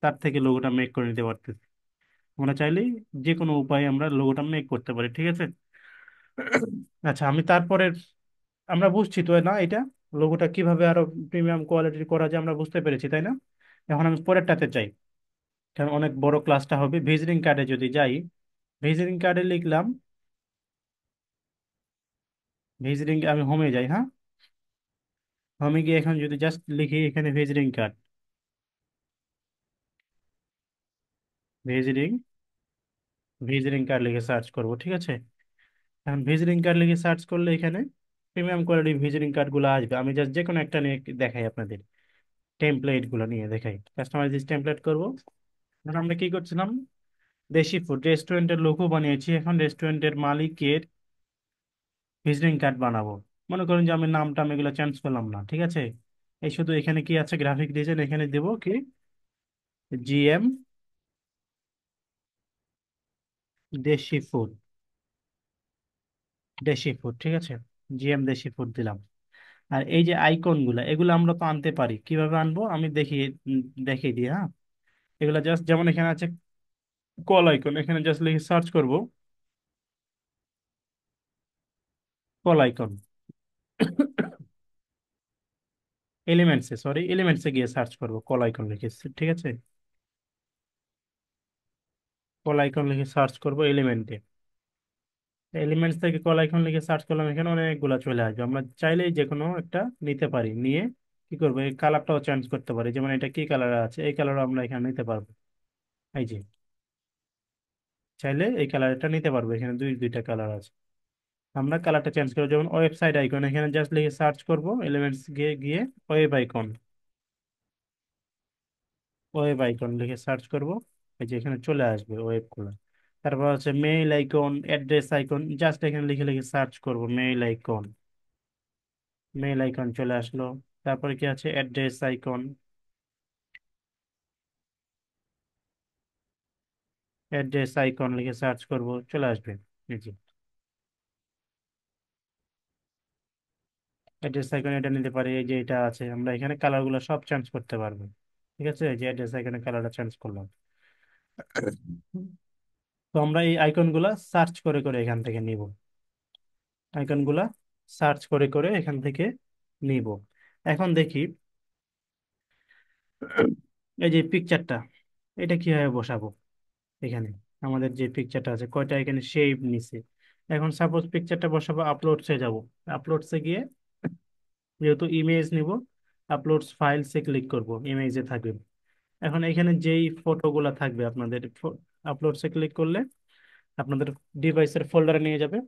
তার থেকে লোগোটা মেক করে নিতে পারতেছি। আমরা চাইলেই যে কোনো উপায়ে আমরা লোগোটা মেক করতে পারি, ঠিক আছে। আচ্ছা, আমি তারপরে, আমরা বুঝছি তো না এটা, লোগোটা কিভাবে আরো প্রিমিয়াম কোয়ালিটির করা যায় আমরা বুঝতে পেরেছি, তাই না? এখন আমি পরেরটাতে চাই, কারণ অনেক বড় ক্লাসটা হবে। ভিজিটিং কার্ডে যদি যাই, ভিজিটিং কার্ডে লিখলাম, ভিজিটিং, আমি হোমে যাই, হ্যাঁ। হোমে গিয়ে এখন যদি জাস্ট লিখি এখানে visiting card, visiting, visiting card লিখে সার্চ করব, ঠিক আছে। এখন ভিজিটিং কার্ড লিখে সার্চ করলে এখানে প্রিমিয়াম কোয়ালিটির ভিজিটিং কার্ড গুলো আসবে। আমি জাস্ট যে কোনো একটা নিয়ে দেখাই আপনাদের, টেমপ্লেট গুলো নিয়ে দেখাই, কাস্টমাইজ টেমপ্লেট করব। এখন আমরা কি করছিলাম, দেশি ফুড রেস্টুরেন্টের লোগো বানিয়েছি, এখন রেস্টুরেন্টের মালিকের ভিজিটিং কার্ড বানাবো। মনে করেন যে আমি নামটা আমি এগুলো চেঞ্জ করলাম না, ঠিক আছে। এই শুধু এখানে কি আছে, গ্রাফিক ডিজাইন, এখানে দেবো কি, জিএম দেশি ফুড, দেশি ফুড, ঠিক আছে, জিএম দেশি ফুড দিলাম। আর এই যে আইকন গুলা, এগুলো আমরা তো আনতে পারি, কিভাবে আনবো আমি দেখিয়ে দিই, হ্যাঁ। এগুলা জাস্ট যেমন এখানে আছে কল আইকন, এখানে জাস্ট লিখে সার্চ করব কল আইকন, এলিমেন্টসে, সরি, এলিমেন্টসে গিয়ে সার্চ করব কল আইকন লিখে, ঠিক আছে। কল আইকন লিখে সার্চ করব এলিমেন্টে, এলিমেন্টস থেকে কল আইকন লিখে সার্চ করলাম, এখানে অনেকগুলা চলে আসবে। আমরা চাইলেই যে কোনো একটা নিতে পারি, নিয়ে কি করবো, এই কালারটাও চেঞ্জ করতে পারি, যেমন এটা কি কালার আছে, এই কালার আমরা এখানে নিতে পারবো। এই যে, চাইলে এই কালারটা নিতে পারবো, এখানে দুইটা কালার আছে। আমরা কালারটা চেঞ্জ করবো, যেমন ওয়েবসাইট আইকন, এখানে জাস্ট লিখে সার্চ করব এলিমেন্টস গিয়ে গিয়ে ওয়েব আইকন, ওয়েব আইকন লিখে সার্চ করব, এই যে এখানে চলে আসবে ওয়েব গুলো। তারপর হচ্ছে mail icon, address icon, just এখানে লিখে লিখে সার্চ করব মেইল আইকন, মেইল আইকন চলে আসলো। তারপরে কি আছে, অ্যাড্রেস আইকন, অ্যাড্রেস আইকন লিখে সার্চ করব, চলে আসবে। এই যে অ্যাড্রেস আইকন, এটা নিতে পারি, এই যে এটা আছে, আমরা এখানে কালার গুলো সব চেঞ্জ করতে পারবো, ঠিক আছে। এই যে অ্যাড্রেস আইকনের কালারটা চেঞ্জ করলাম। তো আমরা এই আইকন গুলা সার্চ করে করে এখান থেকে নিব, আইকন গুলা সার্চ করে করে এখান থেকে নিব। এখন দেখি এই যে পিকচারটা, এটা কিভাবে বসাবো এখানে। আমাদের যে পিকচারটা আছে কয়টা এখানে শেপ নিছে। এখন সাপোজ পিকচারটা বসাবো, আপলোডসে যাব, আপলোডসে গিয়ে যেহেতু ইমেজ নিব, আপলোডস ফাইলসে ক্লিক করব, ইমেজে থাকবে। এখন এখানে যেই ফটোগুলা থাকবে আপনাদের, আপলোডসে ক্লিক করলে আপনাদের ডিভাইসের ফোল্ডারে নিয়ে যাবে,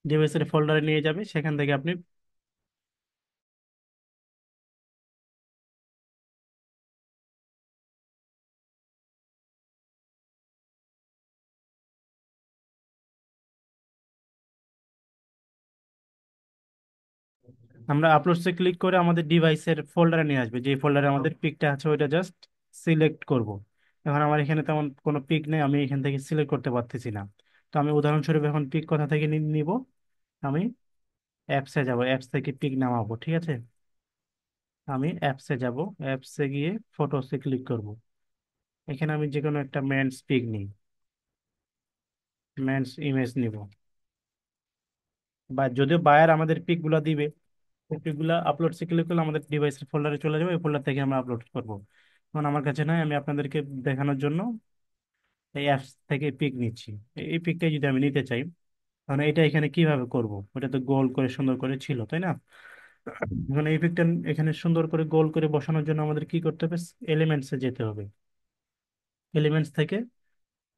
ডিভাইসের ফোল্ডারে নিয়ে যাবে, সেখান থেকে আপনি, আমরা আপলোডসে ক্লিক করে আমাদের ডিভাইসের ফোল্ডারে নিয়ে আসবে, যে ফোল্ডারে আমাদের পিকটা আছে ওইটা জাস্ট সিলেক্ট করব। এখন আমার এখানে তেমন কোনো পিক নেই, আমি এখান থেকে সিলেক্ট করতে পারতেছি না। তো আমি উদাহরণস্বরূপ এখন পিক কোথা থেকে নিব, আমি অ্যাপসে যাব, অ্যাপস থেকে পিক নামাবো, ঠিক আছে। আমি অ্যাপসে যাব, অ্যাপসে গিয়ে ফটোসে ক্লিক করব। এখানে আমি যে কোনো একটা মেন্স পিক নিই, মেন্স ইমেজ নিব, বা যদিও বায়ার আমাদের পিক গুলা দিবে, পিক গুলা আপলোড সে ক্লিক করলে আমাদের ডিভাইসের ফোল্ডারে চলে যাবে, ওই ফোল্ডার থেকে আমরা আপলোড করব। এখন আমার কাছে নাই, আমি আপনাদেরকে দেখানোর জন্য এই অ্যাপস থেকে পিক নিচ্ছি। এই পিকটা যদি আমি নিতে চাই, তাহলে এটা এখানে কিভাবে করব? ওটা তো গোল করে সুন্দর করে ছিল, তাই না? এখন এই পিকটা এখানে সুন্দর করে গোল করে বসানোর জন্য আমাদের কি করতে হবে? এলিমেন্টসে যেতে হবে। এলিমেন্টস থেকে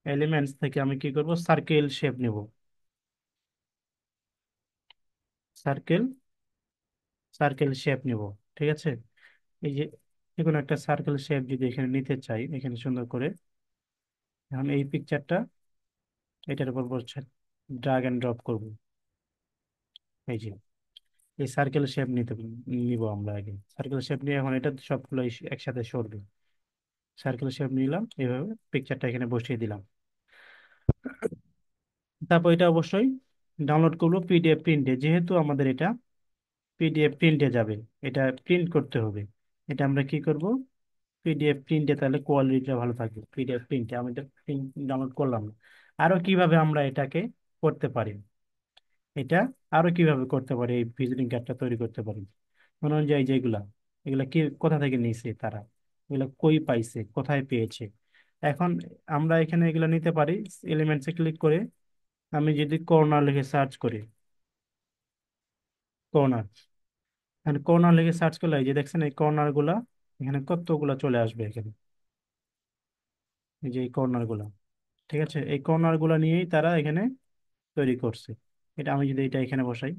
এলিমেন্টস থেকে আমি কি করব? সার্কেল শেপ নেব। সার্কেল সার্কেল শেপ নেব। ঠিক আছে। এই যে যে কোনো একটা সার্কেল শেপ যদি এখানে নিতে চাই, এখানে সুন্দর করে, এখন এই পিকচারটা এটার উপর বসছে, ড্রাগ এন্ড ড্রপ করব। এই যে এই সার্কেল শেপ নিব আমরা আগে। সার্কেল শেপ নিয়ে এখন এটা সবগুলো একসাথে সরবে। সার্কেল শেপ নিলাম, এইভাবে পিকচারটা এখানে বসিয়ে দিলাম। তারপর এটা অবশ্যই ডাউনলোড করবো পিডিএফ প্রিন্টে, যেহেতু আমাদের এটা পিডিএফ প্রিন্টে যাবে, এটা প্রিন্ট করতে হবে। এটা আমরা কি করব? পিডিএফ প্রিন্টে, তাহলে কোয়ালিটিটা ভালো থাকবে। পিডিএফ প্রিন্টে আমি এটা প্রিন্ট ডাউনলোড করলাম না। আরো কিভাবে আমরা এটাকে করতে পারি, এটা আরো কিভাবে করতে পারি, এই ভিজিটিং কার্ডটা তৈরি করতে পারি? মনে অনুযায়ী যেগুলা, এগুলা কি কোথা থেকে নিয়েছে তারা, এগুলা কই পাইছে, কোথায় পেয়েছে। এখন আমরা এখানে এগুলা নিতে পারি। এলিমেন্টসে ক্লিক করে আমি যদি কর্নার লিখে সার্চ করি, কর্নার, এখানে কর্নার লিখে সার্চ করলে এই যে দেখছেন এই কর্নার গুলা, এখানে কতগুলা চলে আসবে এখানে। এই যে এই কর্নার গুলা, ঠিক আছে, এই কর্নার গুলা নিয়েই তারা এখানে তৈরি করছে। এটা আমি যদি এটা এখানে বসাই,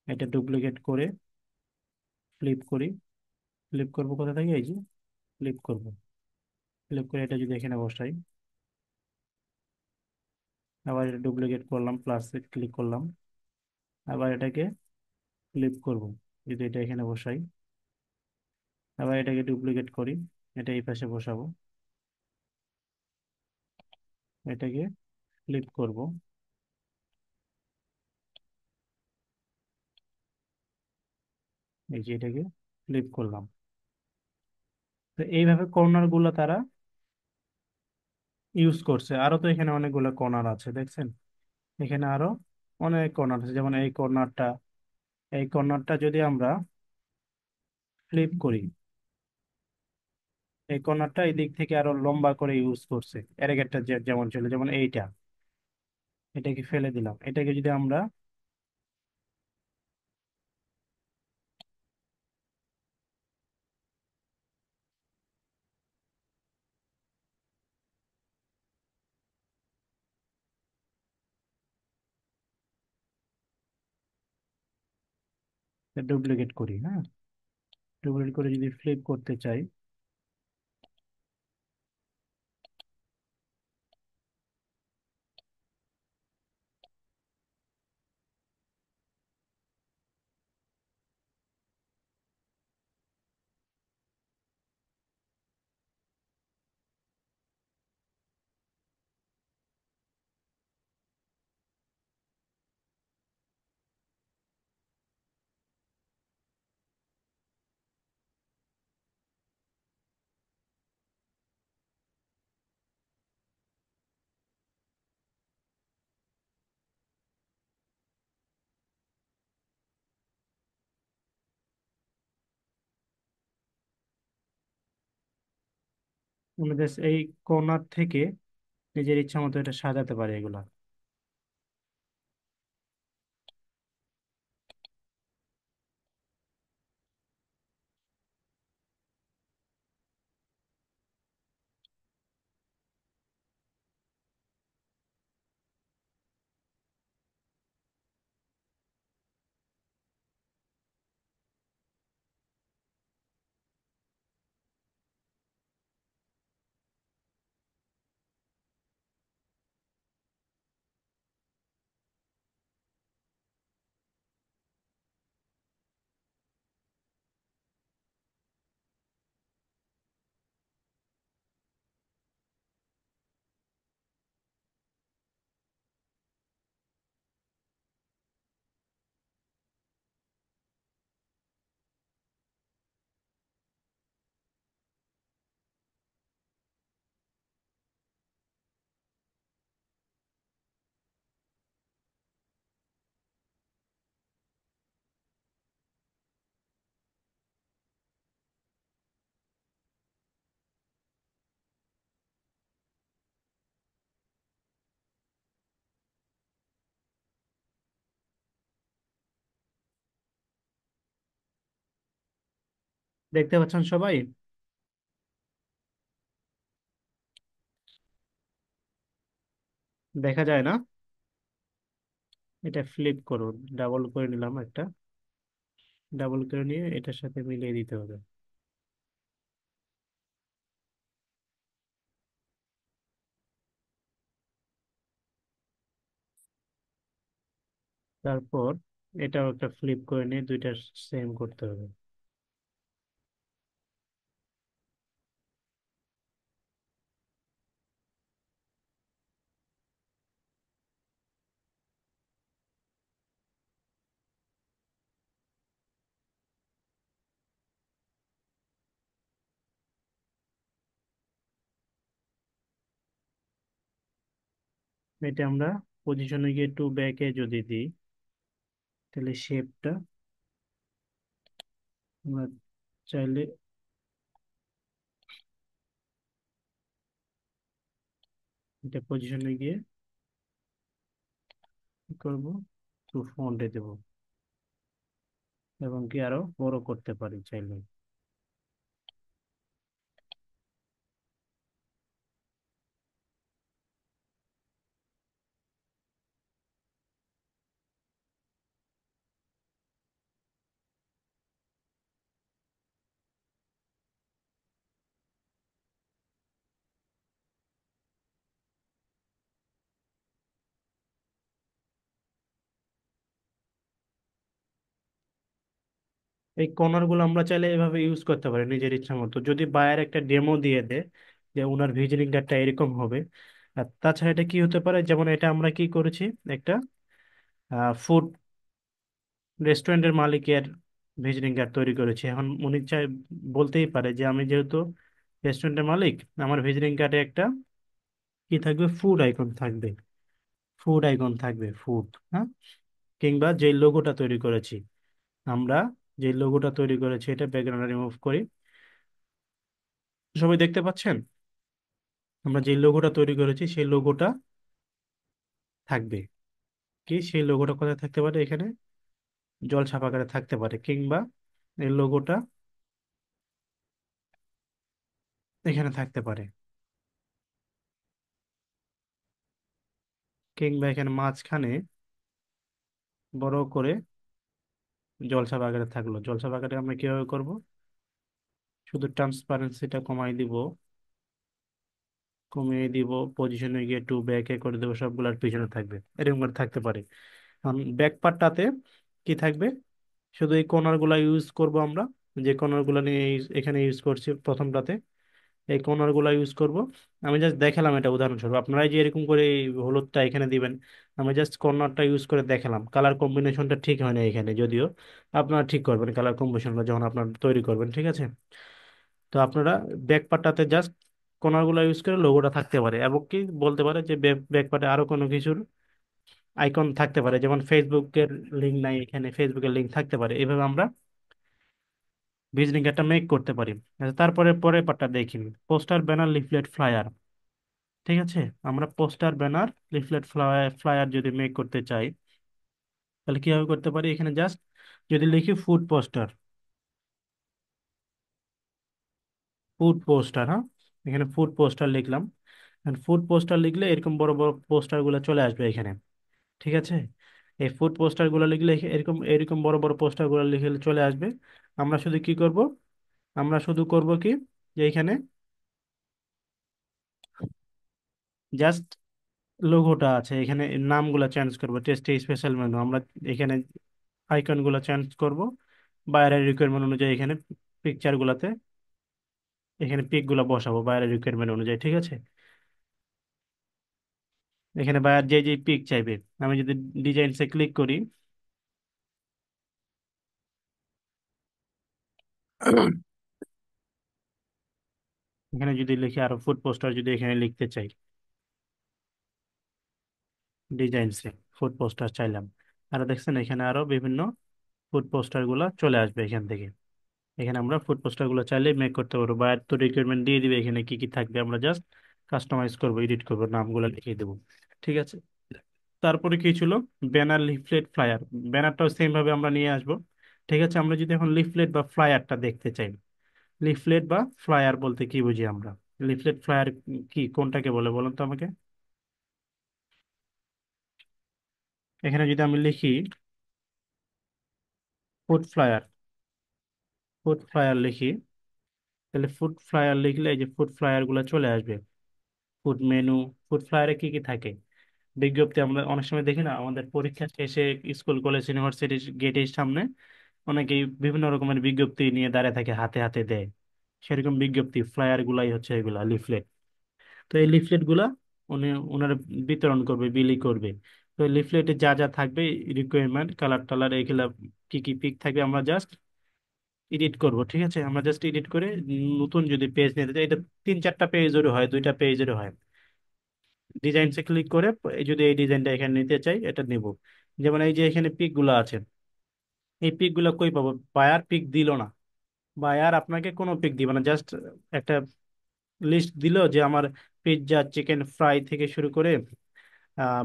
এটা ডুপ্লিকেট করে ফ্লিপ করি। ফ্লিপ করবো কোথা থেকে? এই যে ফ্লিপ করব। ফ্লিপ করে এটা যদি এখানে বসাই, আবার এটা ডুপ্লিকেট করলাম, প্লাস ক্লিক করলাম, আবার এটাকে ফ্লিপ করব, যদি এটা এখানে বসাই, আবার এটাকে ডুপ্লিকেট করি, এটা এই পাশে বসাবো, এটাকে ফ্লিপ করব, এই যে এটাকে ফ্লিপ করলাম। তো এইভাবে কর্নার গুলো তারা ইউজ করছে। আরো তো এখানে অনেকগুলো কর্নার আছে দেখছেন, এখানে আরো অনেক কর্নার আছে। যেমন এই কর্নারটা যদি আমরা ফ্লিপ করি, এই কর্নারটা এই দিক থেকে আরো লম্বা করে ইউজ করছে। এর আগে একটা যেমন ছিল, যেমন এইটা, এটাকে ফেলে দিলাম, এটাকে যদি আমরা ডুপ্লিকেট করি, হ্যাঁ, ডুপ্লিকেট করে যদি ফ্লিপ করতে চাই, আমাদের এই কর্নার থেকে নিজের ইচ্ছা মতো এটা সাজাতে পারে এগুলা। দেখতে পাচ্ছেন সবাই? দেখা যায় না? এটা ফ্লিপ করুন, ডাবল করে নিলাম একটা, ডাবল করে নিয়ে এটার সাথে মিলিয়ে দিতে হবে। তারপর এটাও একটা ফ্লিপ করে নিয়ে দুইটা সেম করতে হবে। এটা আমরা পজিশনে গিয়ে একটু ব্যাকে যদি দিই, তাহলে শেপটা আমরা চাইলে এটা পজিশনে গিয়ে কি করবো, টু ফন্টে দেবো, এবং কি আরো বড় করতে পারি চাইলে। এই কর্নার গুলো আমরা চাইলে এভাবে ইউজ করতে পারি নিজের ইচ্ছা মতো, যদি বায়ার একটা ডেমো দিয়ে দেয় যে ওনার ভিজিটিং কার্ডটা এরকম হবে। আর তাছাড়া এটা কি হতে পারে, যেমন এটা আমরা কি করেছি, একটা ফুড রেস্টুরেন্টের মালিকের ভিজিটিং কার্ড তৈরি করেছি। এখন উনি চাই, বলতেই পারে যে আমি যেহেতু রেস্টুরেন্টের মালিক, আমার ভিজিটিং কার্ডে একটা কি থাকবে, ফুড আইকন থাকবে, ফুড আইকন থাকবে, ফুড, হ্যাঁ। কিংবা যে লোগোটা তৈরি করেছি আমরা, যে লোগোটা তৈরি করেছি এটা ব্যাকগ্রাউন্ড রিমুভ করি, সবাই দেখতে পাচ্ছেন? আমরা যে লোগোটা তৈরি করেছি সেই লোগোটা থাকবে। কি সেই লোগোটা কোথায় থাকতে পারে, এখানে জল ছাপাকারে থাকতে পারে, কিংবা এই লোগোটা এখানে থাকতে পারে, কিংবা এখানে মাঝখানে বড় করে জলছাপ আকারে থাকলো। জলছাপ আকারে আমরা কিভাবে করব, শুধু ট্রান্সপারেন্সিটা কমাই দিব, কমিয়ে দিব, পজিশনে গিয়ে টু ব্যাকে করে দেবো, সবগুলোর পিছনে থাকবে, এরকম করে থাকতে পারে। কারণ ব্যাক পার্টটাতে কি থাকবে, শুধু এই কর্নার গুলা ইউজ করব আমরা, যে কর্নার গুলা নিয়ে এখানে ইউজ করছি প্রথমটাতে, এই কর্নার গুলা ইউজ করব। আমি জাস্ট দেখালাম এটা উদাহরণস্বরূপ, আপনারা যে এরকম করে এই হলুদটা এখানে দিবেন, আমি জাস্ট কর্নারটা ইউজ করে দেখালাম। কালার কম্বিনেশনটা ঠিক হয় না এখানে, যদিও আপনারা ঠিক করবেন কালার কম্বিনেশনটা যখন আপনারা তৈরি করবেন, ঠিক আছে? তো আপনারা ব্যাক পার্টটাতে জাস্ট কর্নার গুলা ইউজ করে লোগোটা থাকতে পারে, এবং কি বলতে পারে যে ব্যাক পার্টে আরো কোনো কিছুর আইকন থাকতে পারে, যেমন ফেসবুকের লিঙ্ক নাই এখানে, ফেসবুকের লিঙ্ক থাকতে পারে। এইভাবে আমরা ভিজিটিং কার্ডটা মেক করতে পারি। আচ্ছা, তারপরে পরের পার্টটা দেখি, পোস্টার, ব্যানার, লিফলেট, ফ্লায়ার। ঠিক আছে, আমরা poster, banner, leaflet, flyer flyer যদি মেক করতে চাই, তাহলে কিভাবে করতে পারি, এখানে জাস্ট যদি লিখি ফুড পোস্টার, ফুড পোস্টার, হ্যাঁ, এখানে ফুড পোস্টার লিখলাম। ফুড পোস্টার লিখলে এরকম বড় বড় পোস্টার গুলো চলে আসবে এখানে, ঠিক আছে? এই ফুড পোস্টার গুলো লিখলে এরকম এরকম বড় বড় পোস্টার গুলো লিখলে চলে আসবে। আমরা শুধু কি করব, আমরা শুধু করব কি, যে এখানে জাস্ট লোগোটা আছে এখানে, নামগুলো চেঞ্জ করবো, টেস্টি স্পেশাল মেনু, আমরা এখানে আইকন গুলো চেঞ্জ করব, বাইরের রিকোয়ারমেন্ট অনুযায়ী এখানে পিকচার গুলাতে এখানে পিক গুলা বসাবো বাইরের রিকোয়ারমেন্ট অনুযায়ী, ঠিক আছে? এখানে বাইরে যে যে পিক চাইবে, আমি যদি ডিজাইনসে ক্লিক করি, এখানে যদি লিখি আরো ফুড পোস্টার, যদি এখানে লিখতে চাই ডিজাইনসে ফুড পোস্টার চাইলাম, আর দেখছেন এখানে আরো বিভিন্ন ফুড পোস্টার গুলা চলে আসবে এখান থেকে। এখানে আমরা ফুড পোস্টার গুলো চাইলে মেক করতে পারবো, বা এর তো রিকোয়ারমেন্ট দিয়ে দিবে এখানে কি কি থাকবে, আমরা জাস্ট কাস্টমাইজ করবো, এডিট করবো, নামগুলো লিখে দেবো, ঠিক আছে? তারপরে কি ছিল, ব্যানার, লিফলেট, ফ্লায়ার। ব্যানারটাও সেম ভাবে আমরা নিয়ে আসবো, ঠিক আছে? আমরা যদি এখন লিফলেট বা ফ্লায়ারটা দেখতে চাই, লিফলেট বা ফ্লায়ার বলতে কি বুঝি আমরা? লিফলেট ফ্লায়ার কি, কোনটাকে বলে বলুন তো আমাকে। এখানে যদি আমি লিখি ফুড ফ্লায়ার, ফুড ফ্লায়ার লিখি, তাহলে ফুড ফ্লায়ার লিখলে এই যে ফুড ফ্লায়ার গুলো চলে আসবে। ফুড মেনু, ফুড ফ্লায়ারে কি কি থাকে, বিজ্ঞপ্তি আমরা অনেক সময় দেখি না আমাদের পরীক্ষা শেষে স্কুল কলেজ ইউনিভার্সিটির গেটের সামনে অনেকেই বিভিন্ন রকমের বিজ্ঞপ্তি নিয়ে দাঁড়িয়ে থাকে, হাতে হাতে দেয়, সেরকম বিজ্ঞপ্তি ফ্লায়ার গুলাই হচ্ছে এগুলা লিফলেট। তো এই লিফলেট গুলা উনি ওনারা বিতরণ করবে, বিলি করবে। তো লিফলেটে যা যা থাকবে, রিকোয়ারমেন্ট, কালার টালার, এগুলা কি কি পিক থাকবে, আমরা জাস্ট এডিট করব। ঠিক আছে, আমরা জাস্ট এডিট করে নতুন যদি পেজ নিতে চাই, এটা 3-4টা পেজেরও হয়, 2টা পেজেরও হয়, ডিজাইনসে ক্লিক করে যদি এই ডিজাইনটা এখানে নিতে চাই এটা নিব। যেমন এই যে এখানে পিক গুলো আছে, এই পিক গুলো কই পাবো? বায়ার পিক দিল না, বায়ার আপনাকে কোনো পিক দিবে না, জাস্ট একটা লিস্ট দিল যে আমার পিৎজা, চিকেন ফ্রাই থেকে শুরু করে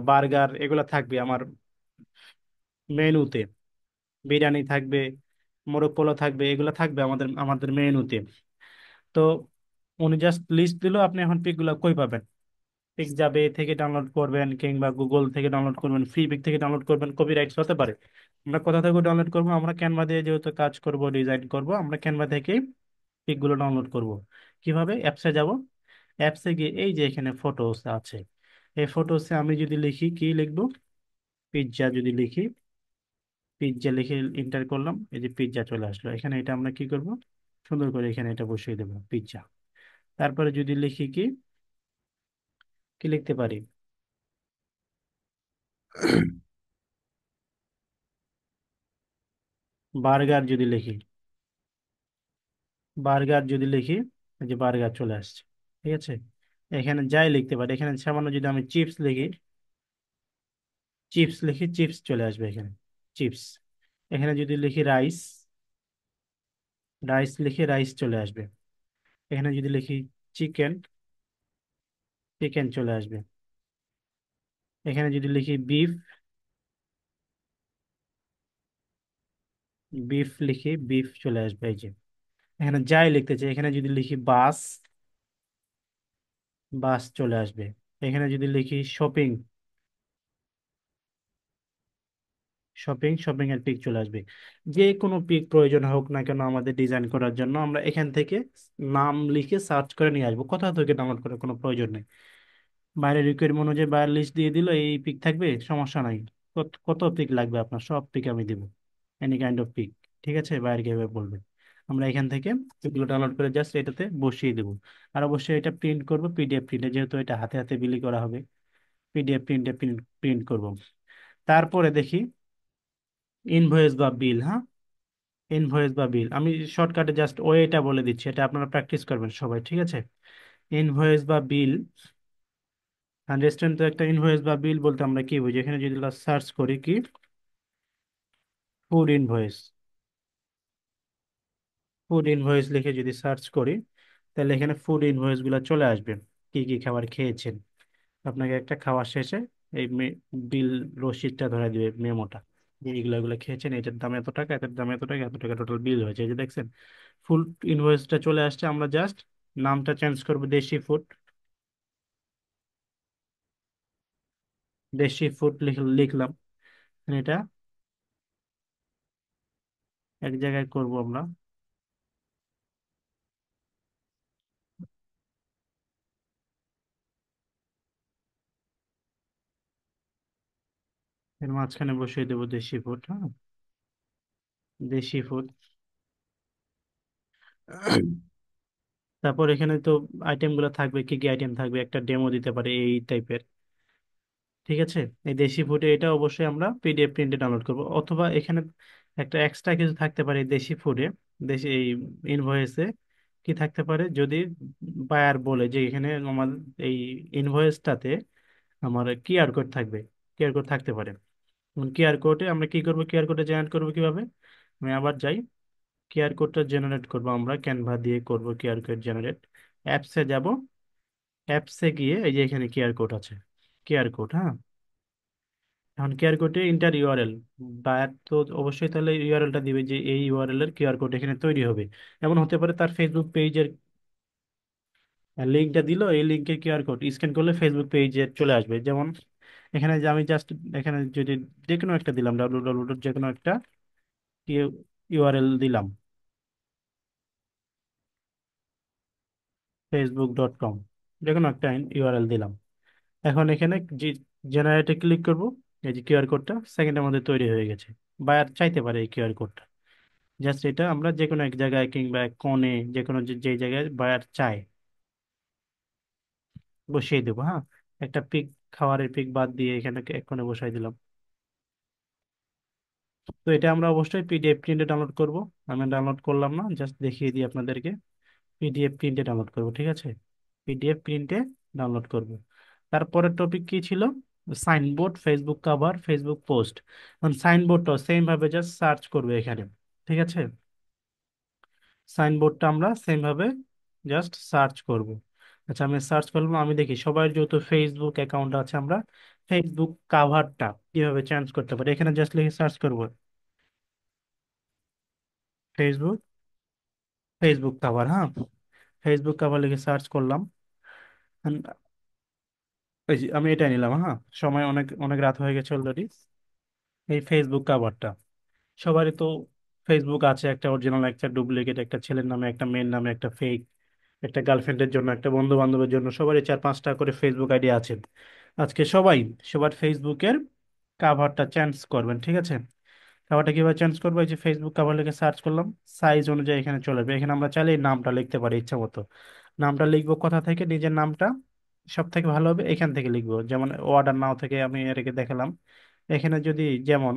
বার্গার এগুলা থাকবে আমার মেনুতে, বিরিয়ানি থাকবে, মোরগ পোলাও থাকবে, এগুলা থাকবে আমাদের আমাদের মেনুতে। তো উনি জাস্ট লিস্ট দিল, আপনি এখন পিক গুলা কই পাবেন? পিক যাবে থেকে ডাউনলোড করবেন, কিংবা গুগল থেকে ডাউনলোড করবেন, ফ্রি পিক থেকে ডাউনলোড করবেন, কপিরাইটস হতে পারে। আমরা কোথা থেকে ডাউনলোড করবো? আমরা ক্যানভা দিয়ে যেহেতু কাজ করব, ডিজাইন করব, আমরা ক্যানভা থেকেই পিক গুলো ডাউনলোড করব। কিভাবে? অ্যাপসে যাব, অ্যাপসে গিয়ে এই যে এখানে ফটোস আছে, এই ফটোসে আমি যদি লিখি, কি লিখবো? পিৎজা যদি লিখি, পিৎজা লিখে এন্টার করলাম, এই যে পিৎজা চলে আসলো। এখানে এটা আমরা কি করব? সুন্দর করে এখানে এটা বসিয়ে দেবো পিৎজা। তারপরে যদি লিখি কি, কি লিখতে পারি? বার্গার যদি লিখি, বার্গার যদি লিখি, এই যে বার্গার চলে আসছে। ঠিক আছে, এখানে যাই লিখতে পারি, এখানে সামান্য যদি আমি চিপস লিখি, চিপস লিখি, চিপস চলে আসবে এখানে, চিপস। এখানে যদি লিখি রাইস, রাইস লিখে রাইস চলে আসবে। এখানে যদি লিখি চিকেন, চিকেন চলে আসবে। এখানে যদি লিখি বিফ, বিফ লিখি, বিফ চলে আসবে এই যে। এখানে যাই লিখতে চাই, এখানে যদি লিখি বাস, বাস চলে আসবে। এখানে যদি লিখি শপিং, শপিং, শপিং এর পিক চলে আসবে। যে কোনো পিক প্রয়োজন হোক না কেন আমাদের ডিজাইন করার জন্য, আমরা এখান থেকে নাম লিখে সার্চ করে নিয়ে আসবো, কোথাও থেকে ডাউনলোড করার কোনো প্রয়োজন নেই। বাইরের রিকোয়ারমেন্ট অনুযায়ী বাইরের লিস্ট দিয়ে দিল, এই পিক থাকবে, সমস্যা নাই। কত কত পিক লাগবে আপনার, সব পিক আমি দিব, এনি কাইন্ড অফ পিক। ঠিক আছে, বাইরে গিয়ে বলবেন। আমরা এখান থেকে এগুলো ডাউনলোড করে জাস্ট এটাতে বসিয়ে দেবো। আর অবশ্যই এটা প্রিন্ট করবো, পিডিএফ প্রিন্টে, যেহেতু এটা হাতে হাতে বিলি করা হবে, পিডিএফ প্রিন্টে প্রিন্ট প্রিন্ট করবো। তারপরে দেখি ইনভয়েস বা বিল। হ্যাঁ, ইনভয়েস বা বিল আমি শর্টকাটে জাস্ট ওয়েটা বলে দিচ্ছি, এটা আপনারা প্র্যাকটিস করবেন সবাই। ঠিক আছে, ইনভয়েস বা বিল, রেস্টুরেন্ট তো একটা ইনভয়েস বা বিল বলতে আমরা কি বুঝি? এখানে যদি সার্চ করি কি, ফুড ইনভয়েস, ফুড ইনভয়েস লিখে যদি সার্চ করি, তাহলে এখানে ফুড ইনভয়েস গুলো চলে আসবে, কি কি খাবার খেয়েছেন। আপনাকে একটা খাওয়ার শেষে এই বিল রসিদটা ধরে দিবে, মেমোটা, যে এগুলো এগুলো খেয়েছেন, এটার দাম এত টাকা, এটার দাম এত টাকা, এত টাকা টোটাল বিল হয়েছে। এই যে দেখছেন, ফুল ইনভয়েসটা চলে আসছে। আমরা জাস্ট নামটা চেঞ্জ করবো, দেশি ফুড, দেশি ফুড লিখলাম। এটা এক জায়গায় করব আমরা, এর মাঝখানে বসিয়ে দেবো দেশি ফুড। হ্যাঁ, দেশি ফুড। তারপর এখানে তো আইটেম গুলো থাকবে, কি কি আইটেম থাকবে, একটা ডেমো দিতে পারে এই টাইপের। ঠিক আছে, এই দেশি ফুডে এটা অবশ্যই আমরা পিডিএফ প্রিন্টে ডাউনলোড করব, অথবা এখানে একটা এক্সট্রা কিছু থাকতে পারে এই দেশি ফুডে, দেশি এই ইনভয়েসে কি থাকতে পারে, যদি বায়ার বলে যে এখানে আমার এই ইনভয়েসটাতে আমার কিউআর কোড থাকবে, কিউআর কোড থাকতে পারে। কিউআর কোডে আমরা কি করব? কিউআর কোডে জেনারেট করবো কিভাবে? আমি আবার যাই, কিউআর কোডটা জেনারেট করব আমরা ক্যানভা দিয়ে করব কিউআর কোড জেনারেট। অ্যাপসে যাব, অ্যাপসে গিয়ে এই যে এখানে কিউআর কোড আছে, কিউআর কোড। হ্যাঁ, এখন কিউআর কোডে ইন্টার ইউআরএল, বায়ার তো অবশ্যই তাহলে ইউআরএলটা দিবে যে এই ইউআরএল এর কিউআর কোড এখানে তৈরি হবে। এমন হতে পারে তার ফেসবুক পেজের লিঙ্কটা দিল, এই লিঙ্কের কিউআর কোড স্ক্যান করলে ফেসবুক পেজে চলে আসবে। যেমন এখানে যে আমি জাস্ট এখানে যদি যে কোনো একটা দিলাম, ডাব্লিউ ডাব্লিউ যে কোনো একটা ইউআরএল দিলাম, facebook.com, যে কোনো একটা ইউআরএল দিলাম। এখন এখানে যে জেনারেটে ক্লিক করব, এই যে কিউআর কোডটা সেকেন্ডের মধ্যে তৈরি হয়ে গেছে। বায়ার চাইতে পারে এই কিউআর কোডটা, জাস্ট এটা আমরা যে কোনো এক জায়গায় কিংবা এক কোণে যে কোনো যে জায়গায় বায়ার চায় বসিয়ে দেবো। হ্যাঁ, একটা পিক, খাবারের পিক বাদ দিয়ে এখানে এক কোণে বসাই দিলাম। তো এটা আমরা অবশ্যই পিডিএফ প্রিন্টে ডাউনলোড করব। আমি ডাউনলোড করলাম না, জাস্ট দেখিয়ে দিই আপনাদেরকে। পিডিএফ প্রিন্টে ডাউনলোড করব, ঠিক আছে? পিডিএফ প্রিন্টে ডাউনলোড করব। তারপরের টপিক কি ছিল? Signboard, Facebook cover, Facebook post. সাইনবোর্ডটাও সেম ভাবে জাস্ট সার্চ করবে এখানে, ঠিক আছে? সাইনবোর্ডটা আমরা সেম ভাবে জাস্ট সার্চ করব। আচ্ছা, আমি সার্চ করলাম, আমি দেখি সবার যেহেতু ফেসবুক অ্যাকাউন্ট আছে, আমরা ফেসবুক কাভারটা কিভাবে চেঞ্জ করতে পারি এখানে জাস্ট লিখে সার্চ করব। ফেসবুক, ফেসবুক কাভার, হ্যাঁ, ফেসবুক কাভার লিখে সার্চ করলাম। And এই যে আমি এটা নিলাম, হ্যাঁ, সময় অনেক অনেক রাত হয়ে গেছে অলরেডি। এই ফেসবুক কাভারটা সবারই তো ফেসবুক আছে, একটা অরিজিনাল, একটা ডুপ্লিকেট, একটা ছেলের নামে, একটা মেয়ের নামে, একটা ফেক, একটা গার্লফ্রেন্ডের জন্য, একটা বন্ধু বান্ধবের জন্য, সবারই চার পাঁচটা করে ফেসবুক আইডি আছে। আজকে সবাই সবার ফেসবুকের কাভারটা চেঞ্জ করবেন, ঠিক আছে? কাভারটা কিভাবে চেঞ্জ করবো? এই যে ফেসবুক কাভার লিখে সার্চ করলাম, সাইজ অনুযায়ী এখানে চলে আসবে। এখানে আমরা চাইলে এই নামটা লিখতে পারি ইচ্ছা মতো। নামটা লিখবো কোথা থেকে? নিজের নামটা সব থেকে ভালো হবে এখান থেকে লিখবো। যেমন অর্ডার নাও থেকে আমি এটাকে দেখালাম। এখানে যদি যেমন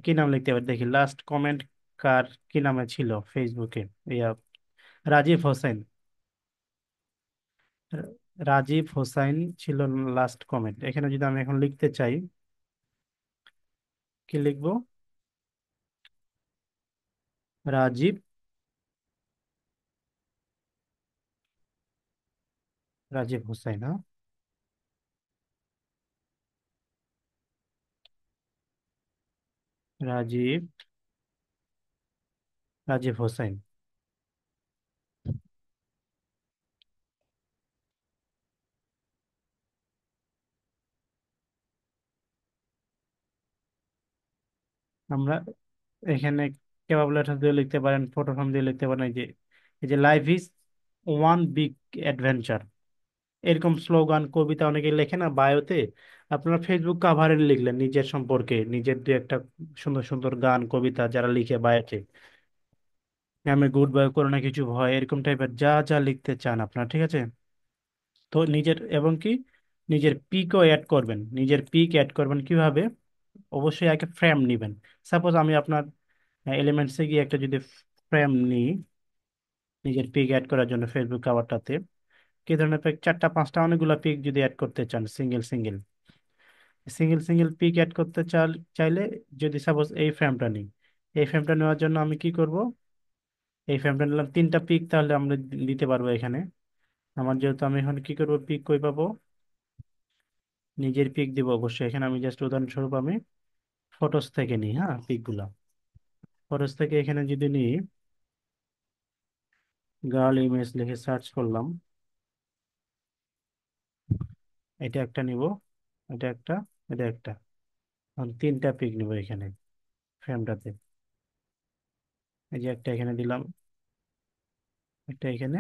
কি নাম লিখতে পারি দেখি, লাস্ট কমেন্ট কার কি নামে ছিল ফেসবুকে? ইয়া, রাজীব হোসেন। রাজীব হোসাইন ছিল লাস্ট কমেন্ট। এখানে যদি আমি এখন লিখতে চাই, কি লিখবো? রাজীব, রাজীব হোসাইন, হ্যাঁ, রাজীব, রাজীব হোসাইন। আমরা এখানে কেবাব লেটার দিয়ে লিখতে পারেন, ফটো ফর্ম দিয়ে লিখতে পারেন। এই যে life is one big adventure, এরকম স্লোগান কবিতা অনেকে লেখে না বায়োতে। আপনারা ফেসবুক কাভারে লিখলেন নিজের সম্পর্কে, নিজের দু একটা সুন্দর সুন্দর গান কবিতা যারা লিখে বায়োতে, আমি গুড বাই করো না কিছু ভয়, এরকম টাইপের যা যা লিখতে চান আপনারা, ঠিক আছে? তো নিজের এবং কি নিজের পিকও অ্যাড করবেন। নিজের পিক অ্যাড করবেন কিভাবে? অবশ্যই একটা ফ্রেম নিবেন। সাপোজ আমি আপনার এলিমেন্টসে গিয়ে একটা যদি ফ্রেম নিই নিজের পিক অ্যাড করার জন্য ফেসবুক কাভারটাতে, কি ধরনের পিক? চারটা পাঁচটা অনেকগুলো পিক যদি অ্যাড করতে চান, single single single single pick add করতে চাইলে, যদি সাপোজ এই ফ্রেমটা নিই, এই ফ্রেমটা নেওয়ার জন্য আমি কি করব? এই ফ্রেমটা নিলাম, তিনটা পিক তাহলে আমরা দিতে পারবো এখানে। আমার যেহেতু আমি এখন কি করবো, পিক কই পাবো? নিজের পিক দিব অবশ্যই। এখানে আমি জাস্ট উদাহরণস্বরূপ আমি ফটোস থেকে নিই, হ্যাঁ, পিকগুলা ফটোস থেকে এখানে যদি নিই, গার্ল ইমেজ লিখে সার্চ করলাম, এটা একটা নিব, এটা একটা, এটা একটা। এখন তিনটা পিক নিব এখানে ফ্রেমটাতে। এই যে একটা এখানে দিলাম, একটা এখানে,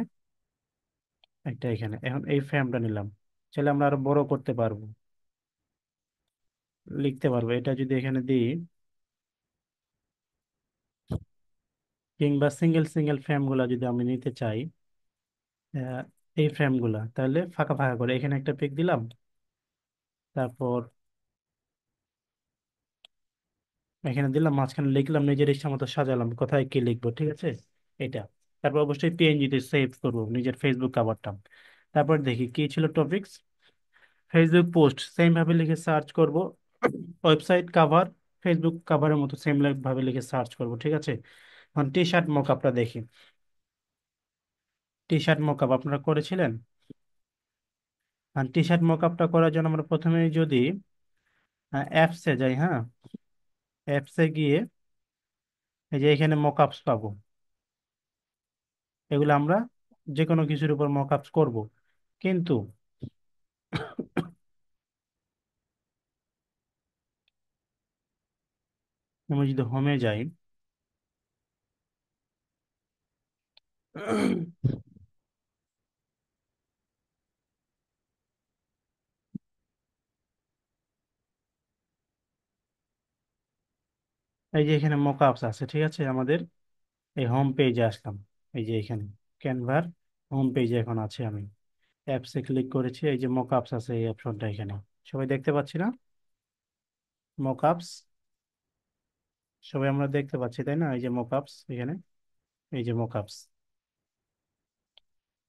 একটা এখানে। এখন এই ফ্রেমটা নিলাম, চাইলে আমরা আরো বড় করতে পারবো, লিখতে পারবো। এটা যদি এখানে দিই, কিংবা সিঙ্গেল সিঙ্গেল ফ্রেম গুলা যদি আমি নিতে চাই, আহ, এই ফ্রেম গুলা তাহলে ফাঁকা ফাঁকা করে এখানে একটা পিক দিলাম। তারপর এখানে দিলাম, মাঝখানে লিখলাম, নিজের ইচ্ছা মতো সাজালাম কোথায় কি লিখবো, ঠিক আছে? এটা। তারপর অবশ্যই পিএনজি তে সেভ করবো নিজের ফেসবুক কাভারটা। তারপর দেখি কি ছিল টপিকস, ফেসবুক পোস্ট সেম ভাবে লিখে সার্চ করব। ওয়েবসাইট কাভার, ফেসবুক কাভারের মতো সেম ভাবে লিখে সার্চ করব, ঠিক আছে? এখন টি শার্ট মকআপটা দেখি। টি শার্ট মকআপ আপনারা করেছিলেন? আর টি শার্ট মকআপটা করার জন্য আমরা প্রথমে যদি হ্যাঁ, অ্যাপসে যাই। হ্যাঁ, অ্যাপসে গিয়ে এই যে এখানে মকআপস পাবো। এগুলো আমরা যে কোনো কিছুর উপর মকআপস করব, কিন্তু আমি যদি হোমে যাই, এই যে এখানে মকআপস আছে, ঠিক আছে, আমাদের এই হোম পেজে আসলাম। এই যে এখানে ক্যানভার হোম পেজে এখন আছে। আমি অ্যাপসে ক্লিক করেছি, এই যে মকআপস আছে এই অপশনটা এখানে। সবাই দেখতে পাচ্ছি না? মকআপস, সবাই আমরা দেখতে পাচ্ছি তাই না? এই যে মকআপস এখানে, এই যে মকআপস,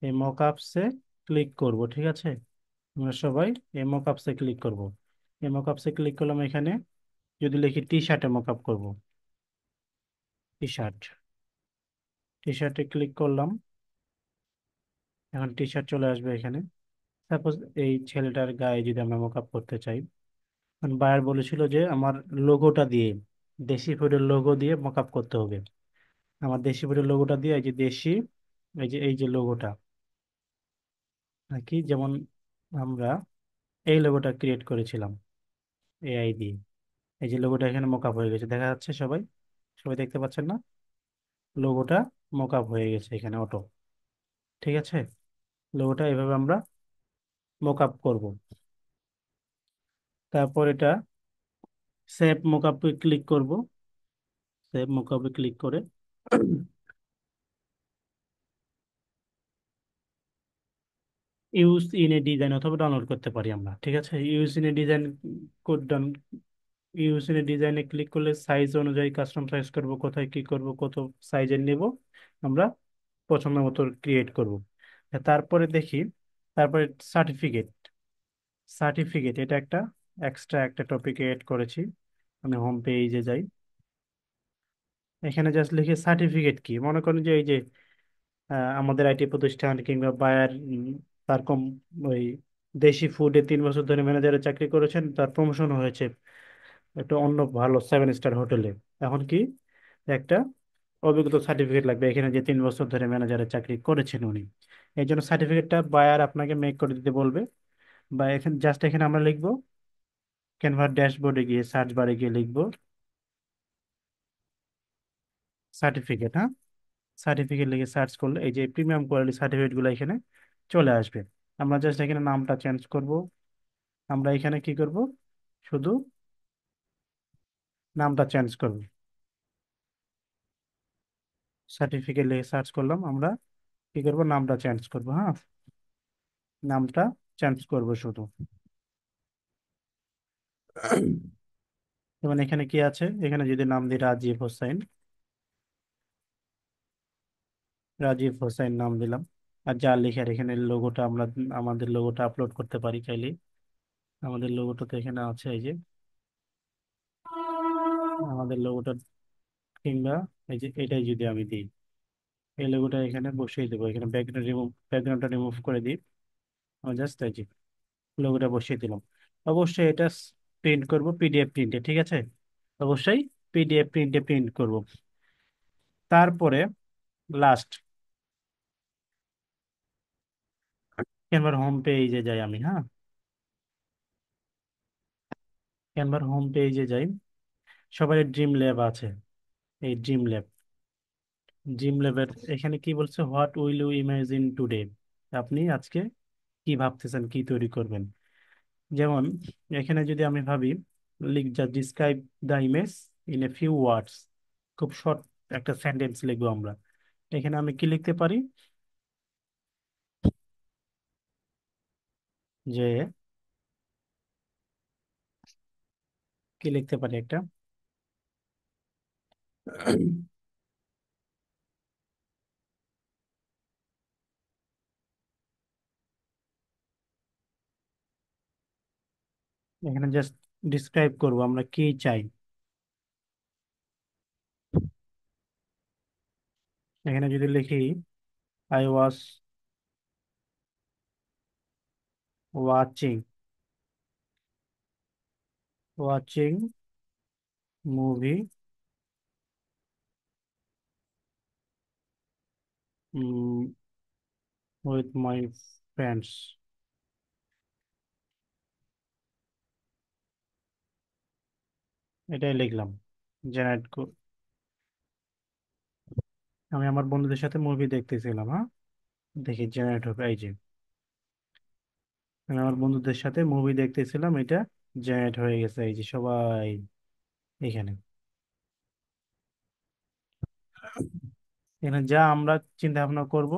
এই মকআপসে ক্লিক করব, ঠিক আছে। আমরা সবাই এই মকআপসে ক্লিক করব। এই মকআপসে ক্লিক করলাম এখানে। যদি লিখি টি শার্টে মকআপ করব, টি শার্ট, টি শার্টে ক্লিক করলাম। এখন টি শার্ট চলে আসবে এখানে। সাপোজ এই ছেলেটার গায়ে যদি আমরা মকআপ করতে চাই, বায়ার বলেছিল যে আমার লোগোটা দিয়ে, দেশি ফুডের লোগো দিয়ে মকআপ করতে হবে। আমার দেশি ফুডের লোগোটা দিয়ে, এই যে দেশি, এই যে লোগোটা নাকি, যেমন আমরা এই লোগোটা ক্রিয়েট করেছিলাম এআই দিয়ে। এই যে লোগোটা এখানে মকআপ হয়ে গেছে, দেখা যাচ্ছে সবাই? সবাই দেখতে পাচ্ছেন না? লোগোটা মকআপ হয়ে গেছে এখানে অটো, ঠিক আছে। লোগোটা এভাবে আমরা মকআপ করব। তারপর এটা সেভ মকআপে ক্লিক করব। সেভ মকআপে ক্লিক করে ইউজ ইন এ ডিজাইন অথবা ডাউনলোড করতে পারি আমরা, ঠিক আছে। Use in a design code done, use in a ডিজাইনে ক্লিক করলে সাইজ অনুযায়ী কাস্টম সাইজ করব, কোথায় কি করব, কত সাইজের নেব আমরা, পছন্দ মতো ক্রিয়েট করব। তারপরে দেখি, তারপরে সার্টিফিকেট, সার্টিফিকেট এটা একটা এক্সট্রা একটা টপিক এড করেছি। আমি হোম পেজে যাই, এখানে জাস্ট লিখে সার্টিফিকেট কি, মনে করেন যে এই যে আমাদের আইটি প্রতিষ্ঠান কিংবা বায়ার, তার কম ওই দেশি ফুডে 3 বছর ধরে ম্যানেজারের চাকরি করেছেন, তার প্রমোশন হয়েছে একটা অন্য ভালো 7 স্টার হোটেলে। এখন কি, একটা অভিজ্ঞতা সার্টিফিকেট লাগবে এখানে, যে 3 বছর ধরে ম্যানেজারের চাকরি করেছেন উনি। এই জন্য সার্টিফিকেটটা বায়ার আপনাকে মেক করে দিতে বলবে। বা এখানে জাস্ট এখানে আমরা লিখবো, ক্যানভার ড্যাশবোর্ডে গিয়ে সার্চ বারে গিয়ে লিখবো সার্টিফিকেট। হ্যাঁ, সার্টিফিকেট লিখে সার্চ করলে এই যে প্রিমিয়াম কোয়ালিটি সার্টিফিকেট গুলো এখানে চলে আসবে। আমরা জাস্ট এখানে নামটা চেঞ্জ করব। আমরা এখানে কি করব, শুধু নামটা চেঞ্জ করব। সার্টিফিকেট লিখে সার্চ করলাম, আমরা কি করব, নামটা চেঞ্জ করব। হ্যাঁ, নামটা চেঞ্জ করব শুধু। যেমন এখানে কি আছে, এখানে যদি নাম দিই রাজীব হোসেন, রাজীব হোসেন নাম দিলাম। আর যা লেখার এখানে লোগোটা আমরা, আমাদের লোগোটা আপলোড করতে পারি চাইলে। আমাদের লোগোটা তো এখানে আছে, এই যে আমাদের লোগোটা, কিংবা এই যে এটাই যদি আমি দিই, এই লোগোটা এখানে বসিয়ে দেবো। এখানে ব্যাকগ্রাউন্ডটা রিমুভ করে দিই। আমি জাস্ট এই যে লোগোটা বসিয়ে দিলাম। অবশ্যই এটা প্রিন্ট করব পিডিএফ প্রিন্টে, ঠিক আছে। অবশ্যই পিডিএফ প্রিন্টে প্রিন্ট করব। তারপরে লাস্ট ক্যানভার হোম পেজে যাই আমি। হ্যাঁ, ক্যানভার হোম পেজে যাই। সবার ড্রিম ল্যাব আছে, এই ড্রিম ল্যাব, ড্রিম ল্যাবের এখানে কি বলছে, what will you imagine today, আপনি আজকে কি ভাবতেছেন, কি তৈরি করবেন। যেমন এখানে যদি আমি ভাবি, লিখ যা describe the image in a few words, খুব শর্ট একটা সেন্টেন্স লিখবো আমরা। এখানে আমি কি লিখতে পারি, যে কি লিখতে পারি একটা, এখানে জাস্ট ডিসক্রাইব করব আমরা কি চাই। এখানে যদি লিখি I was watching watching movie with my friends. এটাই লিখলাম। জেনারেট। আমি আমার বন্ধুদের সাথে মুভি দেখতেছিলাম, হ্যাঁ। দেখি জেনারেট হবে, এই যে আমি আমার বন্ধুদের সাথে মুভি দেখতেছিলাম, এটা জেনারেট হয়ে গেছে, এই যে সবাই এখানে। এখানে যা আমরা চিন্তা ভাবনা করব,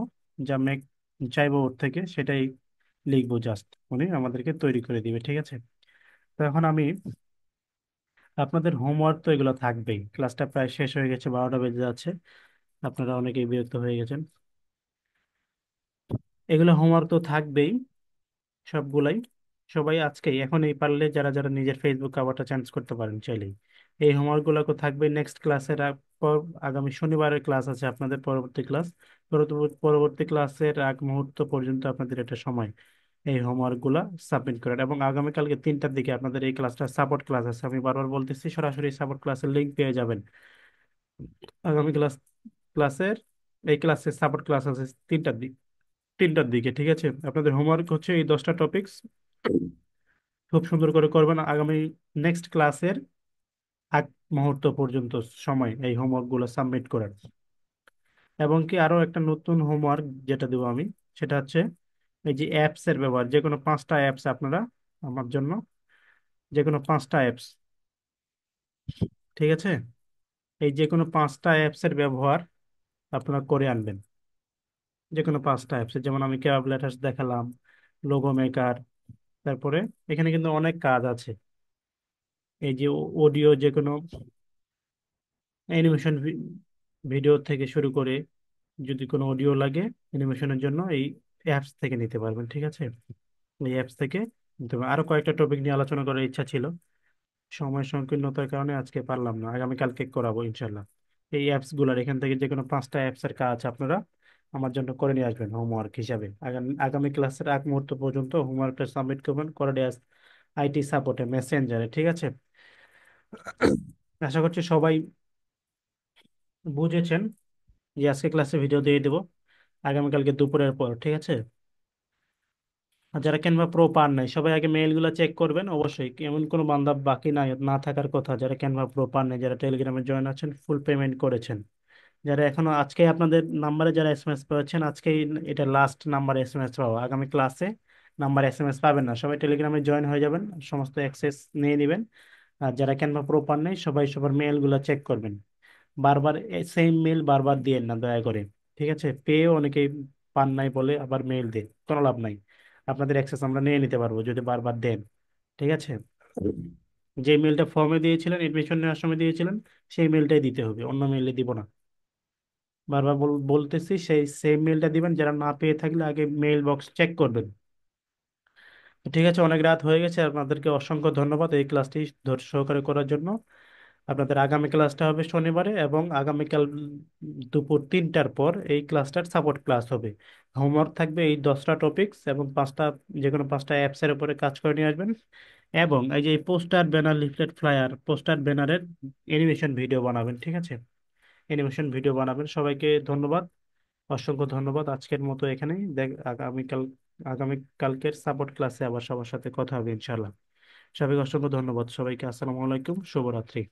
যা মেক চাইবো ওর থেকে, সেটাই লিখবো, জাস্ট উনি আমাদেরকে তৈরি করে দিবে, ঠিক আছে। তো এখন আমি, আপনাদের হোমওয়ার্ক তো এগুলো থাকবেই, ক্লাসটা প্রায় শেষ হয়ে গেছে, 12টা বেজে যাচ্ছে, আপনারা অনেকেই বিরক্ত হয়ে গেছেন। এগুলো হোমওয়ার্ক তো থাকবেই সবগুলাই। সবাই আজকেই এখন এই পারলে যারা যারা নিজের ফেসবুক কাভারটা চেঞ্জ করতে পারেন চাইলেই। এই হোমওয়ার্ক গুলো থাকবে নেক্সট ক্লাসের পর। আগামী শনিবারের ক্লাস আছে আপনাদের, পরবর্তী ক্লাস। পরবর্তী ক্লাসের আগ মুহূর্ত পর্যন্ত আপনাদের এটা সময় এই হোমওয়ার্ক গুলা সাবমিট করেন। এবং আগামীকালকে 3টার দিকে আপনাদের এই ক্লাসটা সাপোর্ট ক্লাস আছে, আমি বারবার বলতেছি, সরাসরি সাপোর্ট ক্লাসের লিঙ্ক পেয়ে যাবেন। আগামী ক্লাসের এই ক্লাসের সাপোর্ট ক্লাস আছে 3টার দিকে, ঠিক আছে। আপনাদের হোমওয়ার্ক হচ্ছে এই 10টা টপিকস খুব সুন্দর করে করবেন আগামী নেক্সট ক্লাসের আগ মুহূর্ত পর্যন্ত সময় এই হোমওয়ার্ক গুলো সাবমিট করার। এবং কি আরো একটা নতুন হোমওয়ার্ক যেটা দেবো আমি, সেটা হচ্ছে এই যে অ্যাপস এর ব্যবহার, যে কোনো 5টা অ্যাপস আপনারা আমার জন্য, যে কোনো 5টা অ্যাপস, ঠিক আছে। এই যে কোনো 5টা অ্যাপস এর ব্যবহার আপনারা করে আনবেন। যে কোনো 5টা অ্যাপস, যেমন আমি ক্যাব লেটার্স দেখালাম, লোগো মেকার, তারপরে এখানে কিন্তু অনেক কাজ আছে। এই যে অডিও, যে কোনো অ্যানিমেশন ভিডিও থেকে শুরু করে, যদি কোনো অডিও লাগে অ্যানিমেশনের জন্য, এই অ্যাপস থেকে নিতে পারবেন, ঠিক আছে। এই অ্যাপস থেকে নিতে পারবেন। আরো কয়েকটা টপিক নিয়ে আলোচনা করার ইচ্ছা ছিল, সময় সংকীর্ণতার কারণে আজকে পারলাম না, আগামীকালকে করাবো ইনশাল্লাহ। এই অ্যাপস গুলার এখান থেকে যে কোনো 5টা অ্যাপস এর কাজ আপনারা আমার জন্য করে নিয়ে আসবেন হোমওয়ার্ক হিসাবে। আগামী ক্লাসের আগ মুহূর্ত পর্যন্ত হোমওয়ার্কটা সাবমিট করবেন করে দিয়ে আইটি সাপোর্টে মেসেঞ্জারে, ঠিক আছে। আশা করছি সবাই বুঝেছেন যে আজকে ক্লাসে ভিডিও দিয়ে দেবো আগামীকালকে দুপুরের পর, ঠিক আছে। আর যারা ক্যানভা প্রো পান নাই, সবাই আগে মেইলগুলো চেক করবেন অবশ্যই, এমন কোনো বান্ধব বাকি নাই না থাকার কথা যারা ক্যানভা প্রো পান নাই, যারা টেলিগ্রামে জয়েন আছেন, ফুল পেমেন্ট করেছেন। যারা এখনো আজকে আপনাদের নাম্বারে যারা এসএমএস পাচ্ছেন, আজকেই এটা লাস্ট নাম্বার এসএমএস পাবো, আগামী ক্লাসে নাম্বার এসএমএস পাবেন না, সবাই টেলিগ্রামে জয়েন হয়ে যাবেন, সমস্ত অ্যাক্সেস নিয়ে নেবেন। আর যারা ক্যানভা প্রো পান নাই, সবাই সবার মেইলগুলো চেক করবেন। বারবার সেম মেল বারবার দিয়েন না দয়া করে, ঠিক আছে। পেয়ে অনেকেই পান নাই বলে আবার মেইল দেন, কোনো লাভ নাই। আপনাদের অ্যাক্সেস আমরা নিয়ে নিতে পারবো যদি বারবার দেন, ঠিক আছে। যে মেলটা ফর্মে দিয়েছিলেন, এডমিশন নেওয়ার সময় দিয়েছিলেন, সেই মেলটাই দিতে হবে, অন্য মেইলে দিব না। বারবার বলতেছি, সেই সেম মেলটা দিবেন। যারা না পেয়ে থাকলে আগে মেইল বক্স চেক করবেন। ঠিক আছে, অনেক রাত হয়ে গেছে, আপনাদেরকে অসংখ্য ধন্যবাদ এই ক্লাসটি ধৈর্য সহকারে করার জন্য। আপনাদের আগামী ক্লাসটা হবে শনিবারে, এবং আগামীকাল দুপুর 3টার পর এই ক্লাসটার সাপোর্ট ক্লাস হবে। হোমওয়ার্ক থাকবে এই 10টা টপিকস এবং 5টা, যে কোনো 5টা অ্যাপসের উপরে কাজ করে নিয়ে আসবেন। এবং এই যে poster banner leaflet flyer, poster ব্যানারের অ্যানিমেশন ভিডিও বানাবেন, ঠিক আছে। অ্যানিমেশন ভিডিও বানাবেন। সবাইকে ধন্যবাদ, অসংখ্য ধন্যবাদ। আজকের মতো এখানেই আগামীকালকের সাপোর্ট ক্লাসে আবার সবার সাথে কথা হবে ইনশাল্লাহ। সবাইকে অসংখ্য ধন্যবাদ, সবাইকে আসসালামু আলাইকুম, শুভরাত্রি।